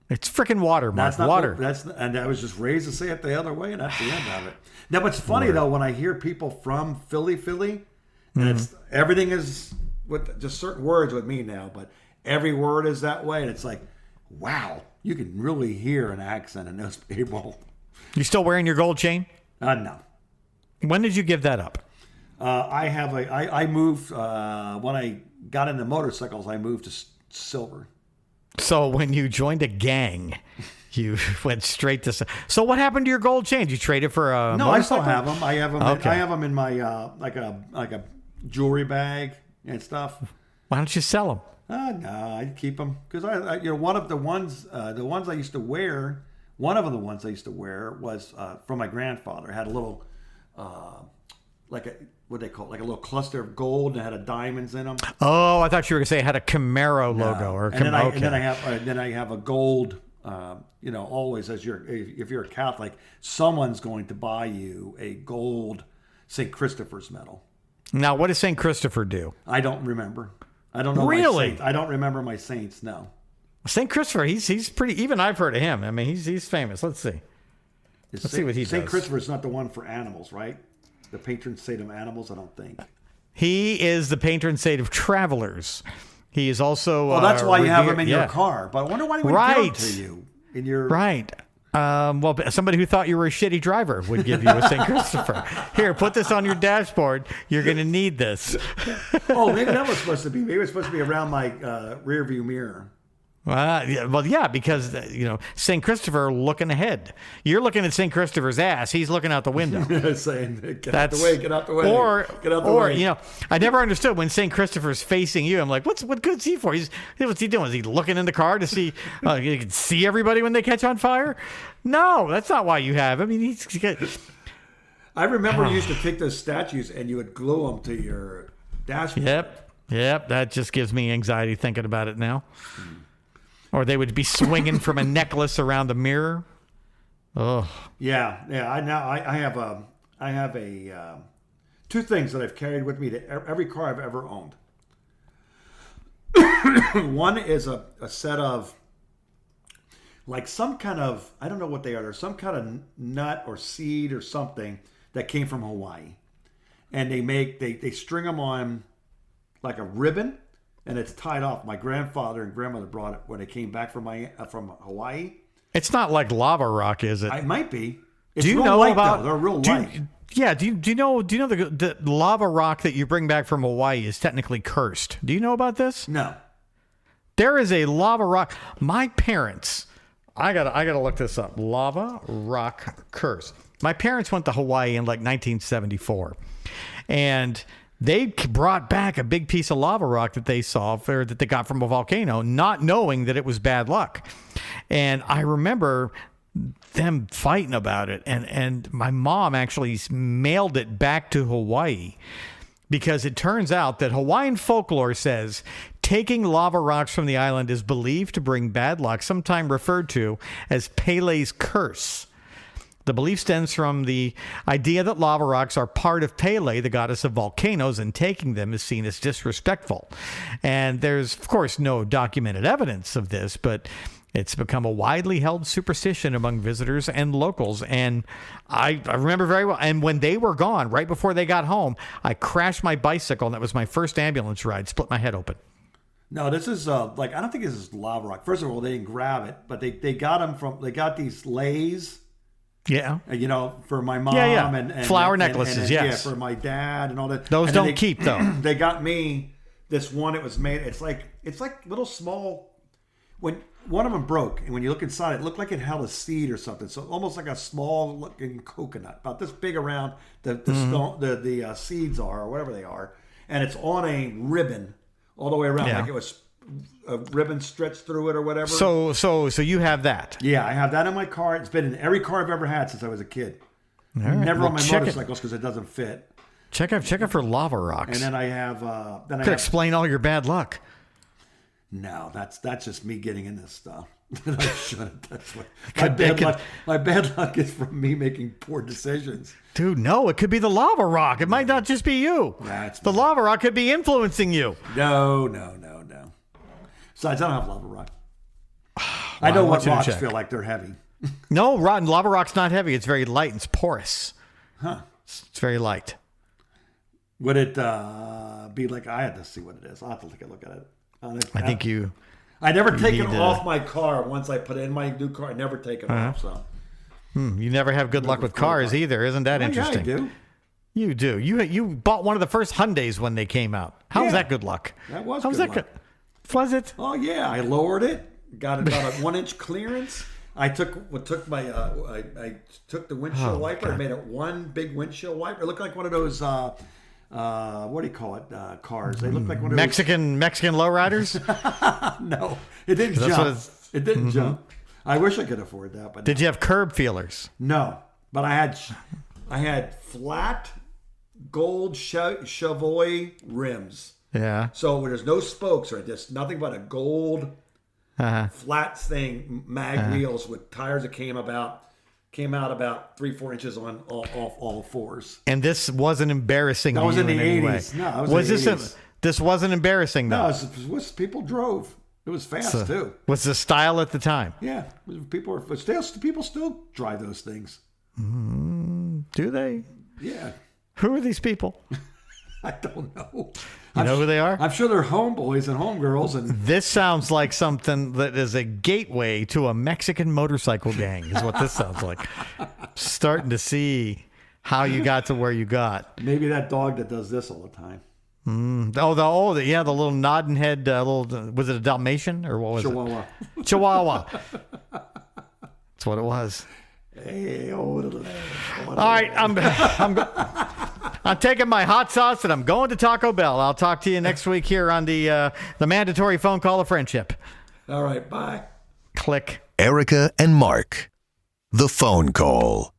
Speaker 2: It's freaking water, Mark.
Speaker 3: That's not
Speaker 2: Water.
Speaker 3: and I was just raised to say it the other way, and that's the end of it. Now, what's funny though, when I hear people from Philly, and it's everything is with just certain words with me now, but every word is that way, and it's like, wow, you can really hear an accent in those people.
Speaker 2: You still wearing your gold chain?
Speaker 3: No.
Speaker 2: When did you give that up?
Speaker 3: I moved when I got into motorcycles. I moved to silver.
Speaker 2: So when you joined a gang, you went straight to. So what happened to your gold chain? Did you trade it for a
Speaker 3: No, I
Speaker 2: motorcycle?
Speaker 3: still have them. I have them.
Speaker 2: Okay.
Speaker 3: I have them in my like a jewelry bag and stuff.
Speaker 2: Why don't you sell them?
Speaker 3: No, I keep them because I one of the ones I used to wear. One of the ones I used to wear was from my grandfather. It had a little what they call it, like a little cluster of gold and it had diamonds in them.
Speaker 2: Oh, I thought you were going to say it had a Camaro logo or
Speaker 3: and then I have a gold. Always if you're a Catholic, someone's going to buy you a gold St. Christopher's medal.
Speaker 2: Now, what does St. Christopher do?
Speaker 3: I don't remember. I don't know.
Speaker 2: Really?
Speaker 3: My saints. I don't remember my saints. No.
Speaker 2: St. Christopher, he's pretty. Even I've heard of him. I mean, he's famous. Let's see. Let's see what he does.
Speaker 3: St. Christopher's not the one for animals, right? The patron saint of animals. I don't think.
Speaker 2: He is the patron saint of travelers. He is also.
Speaker 3: Well, that's why you have him in
Speaker 2: yeah.
Speaker 3: your car. But I wonder why he would give it to you in your.
Speaker 2: Right. Well, somebody who thought you were a shitty driver would give you a St. Christopher. Here, put this on your dashboard. You're going to need this.
Speaker 3: Oh, maybe that was supposed to be. Maybe it was supposed to be around my rear view mirror.
Speaker 2: Yeah, because St. Christopher looking ahead. You're looking at St. Christopher's ass. He's looking out the window.
Speaker 3: Saying, get out the way, get out the way. Get out the
Speaker 2: or
Speaker 3: way.
Speaker 2: I never understood when St. Christopher's facing you. I'm like, what good's he for? What's he doing? Is he looking in the car to see you can see everybody when they catch on fire? No, that's not why you have him. I mean,
Speaker 3: I remember you used to take those statues and you would glue them to your dashboard.
Speaker 2: Yep. That just gives me anxiety thinking about it now. Or they would be swinging from a necklace around the mirror. Oh.
Speaker 3: Yeah. I have two things that I've carried with me to every car I've ever owned. One is a set of like some kind of, I don't know what they are. There's some kind of nut or seed or something that came from Hawaii. And they string them on like a ribbon. And it's tied off. My grandfather and grandmother brought it when they came back from Hawaii.
Speaker 2: It's not like lava rock, is it?
Speaker 3: It might be. It's
Speaker 2: do you
Speaker 3: real
Speaker 2: know
Speaker 3: light,
Speaker 2: about?
Speaker 3: Though. They're real light.
Speaker 2: Yeah. Do you know the lava rock that you bring back from Hawaii is technically cursed? Do you know about this?
Speaker 3: No.
Speaker 2: There is a lava rock. My parents. I gotta look this up. Lava rock curse. My parents went to Hawaii in like 1974, and they brought back a big piece of lava rock that they saw or that they got from a volcano, not knowing that it was bad luck. And I remember them fighting about it. And my mom actually mailed it back to Hawaii because it turns out that Hawaiian folklore says taking lava rocks from the island is believed to bring bad luck, sometimes referred to as Pele's curse. The belief stems from the idea that lava rocks are part of Pele, the goddess of volcanoes, and taking them is seen as disrespectful. And there's, of course, no documented evidence of this, but it's become a widely held superstition among visitors and locals. And I remember very well. And when they were gone, right before they got home, I crashed my bicycle, and that was my first ambulance ride, split my head open.
Speaker 3: No, this is I don't think this is lava rock. First of all, they didn't grab it, but they got these leis.
Speaker 2: Yeah.
Speaker 3: For my mom and
Speaker 2: flower necklaces, yes.
Speaker 3: Yeah, for my dad and all that.
Speaker 2: Those don't keep though.
Speaker 3: They got me this one. It was made. It's like little small. When one of them broke, and when you look inside, it looked like it held a seed or something. So almost like a small looking coconut, about this big around the stone, the seeds are or whatever they are, and it's on a ribbon all the way around, like it was a ribbon stretched through it or whatever.
Speaker 2: So you have that.
Speaker 3: Yeah, I have that in my car. It's been in every car I've ever had since I was a kid.
Speaker 2: All right.
Speaker 3: Never
Speaker 2: Well,
Speaker 3: on my
Speaker 2: check
Speaker 3: motorcycles because it doesn't fit.
Speaker 2: Check out for lava rocks.
Speaker 3: And then I have.
Speaker 2: Could explain all your bad luck.
Speaker 3: No, that's just me getting in this stuff. I shouldn't. That's what my bad luck is from me making poor decisions.
Speaker 2: Dude, no, it could be the lava rock. It might not just be you. The lava rock could be influencing you.
Speaker 3: No. Besides, I don't have lava rock. I know what rocks feel like. They're heavy.
Speaker 2: No, lava rock's not heavy. It's very light. It's porous.
Speaker 3: Huh.
Speaker 2: It's very light.
Speaker 3: Would it be like, I had to see what it is. I'll have to take a look at it. I never take it off my car. Once I put it in my new car, I never take it off. So
Speaker 2: you never have good luck with cars either. Isn't that interesting?
Speaker 3: Yeah, I do.
Speaker 2: You do. You bought one of the first Hyundais when they came out. How was that good luck?
Speaker 3: That was
Speaker 2: good luck. Was it?
Speaker 3: Oh yeah, I lowered it. Got about a 1-inch clearance. I took the windshield wiper and made it one big windshield wiper. It looked like one of those what do you call it? Cars. They look like one of
Speaker 2: Mexican lowriders.
Speaker 3: No, it didn't jump. It didn't jump. I wish I could afford that, but
Speaker 2: did you have curb feelers?
Speaker 3: No, but I had flat gold Chavoy rims.
Speaker 2: Yeah.
Speaker 3: So there's no spokes or just nothing but a gold flat thing, wheels with tires that came out about 3-4 inches on all fours.
Speaker 2: And this wasn't embarrassing.
Speaker 3: That was in the
Speaker 2: '80s.
Speaker 3: No, it was in the 80s.
Speaker 2: This wasn't embarrassing though.
Speaker 3: No, it was people drove. It was fast too.
Speaker 2: Was the style at the time?
Speaker 3: Yeah, people still drive those things.
Speaker 2: Do they?
Speaker 3: Yeah.
Speaker 2: Who are these people?
Speaker 3: I don't know.
Speaker 2: You know who they are?
Speaker 3: I'm sure they're homeboys and homegirls. And
Speaker 2: this sounds like something that is a gateway to a Mexican motorcycle gang, is what this sounds like. Starting to see how you got to where you got.
Speaker 3: Maybe that dog that does this all the time.
Speaker 2: The little nodding head, was it a Dalmatian or what was
Speaker 3: Chihuahua.
Speaker 2: it? Chihuahua. That's what it was.
Speaker 3: Hey,
Speaker 2: all right, I'm taking my hot sauce and I'm going to Taco Bell. I'll talk to you next week here on the mandatory phone call of friendship.
Speaker 3: All right, bye.
Speaker 2: Click.
Speaker 1: Erica and Mark, the phone call.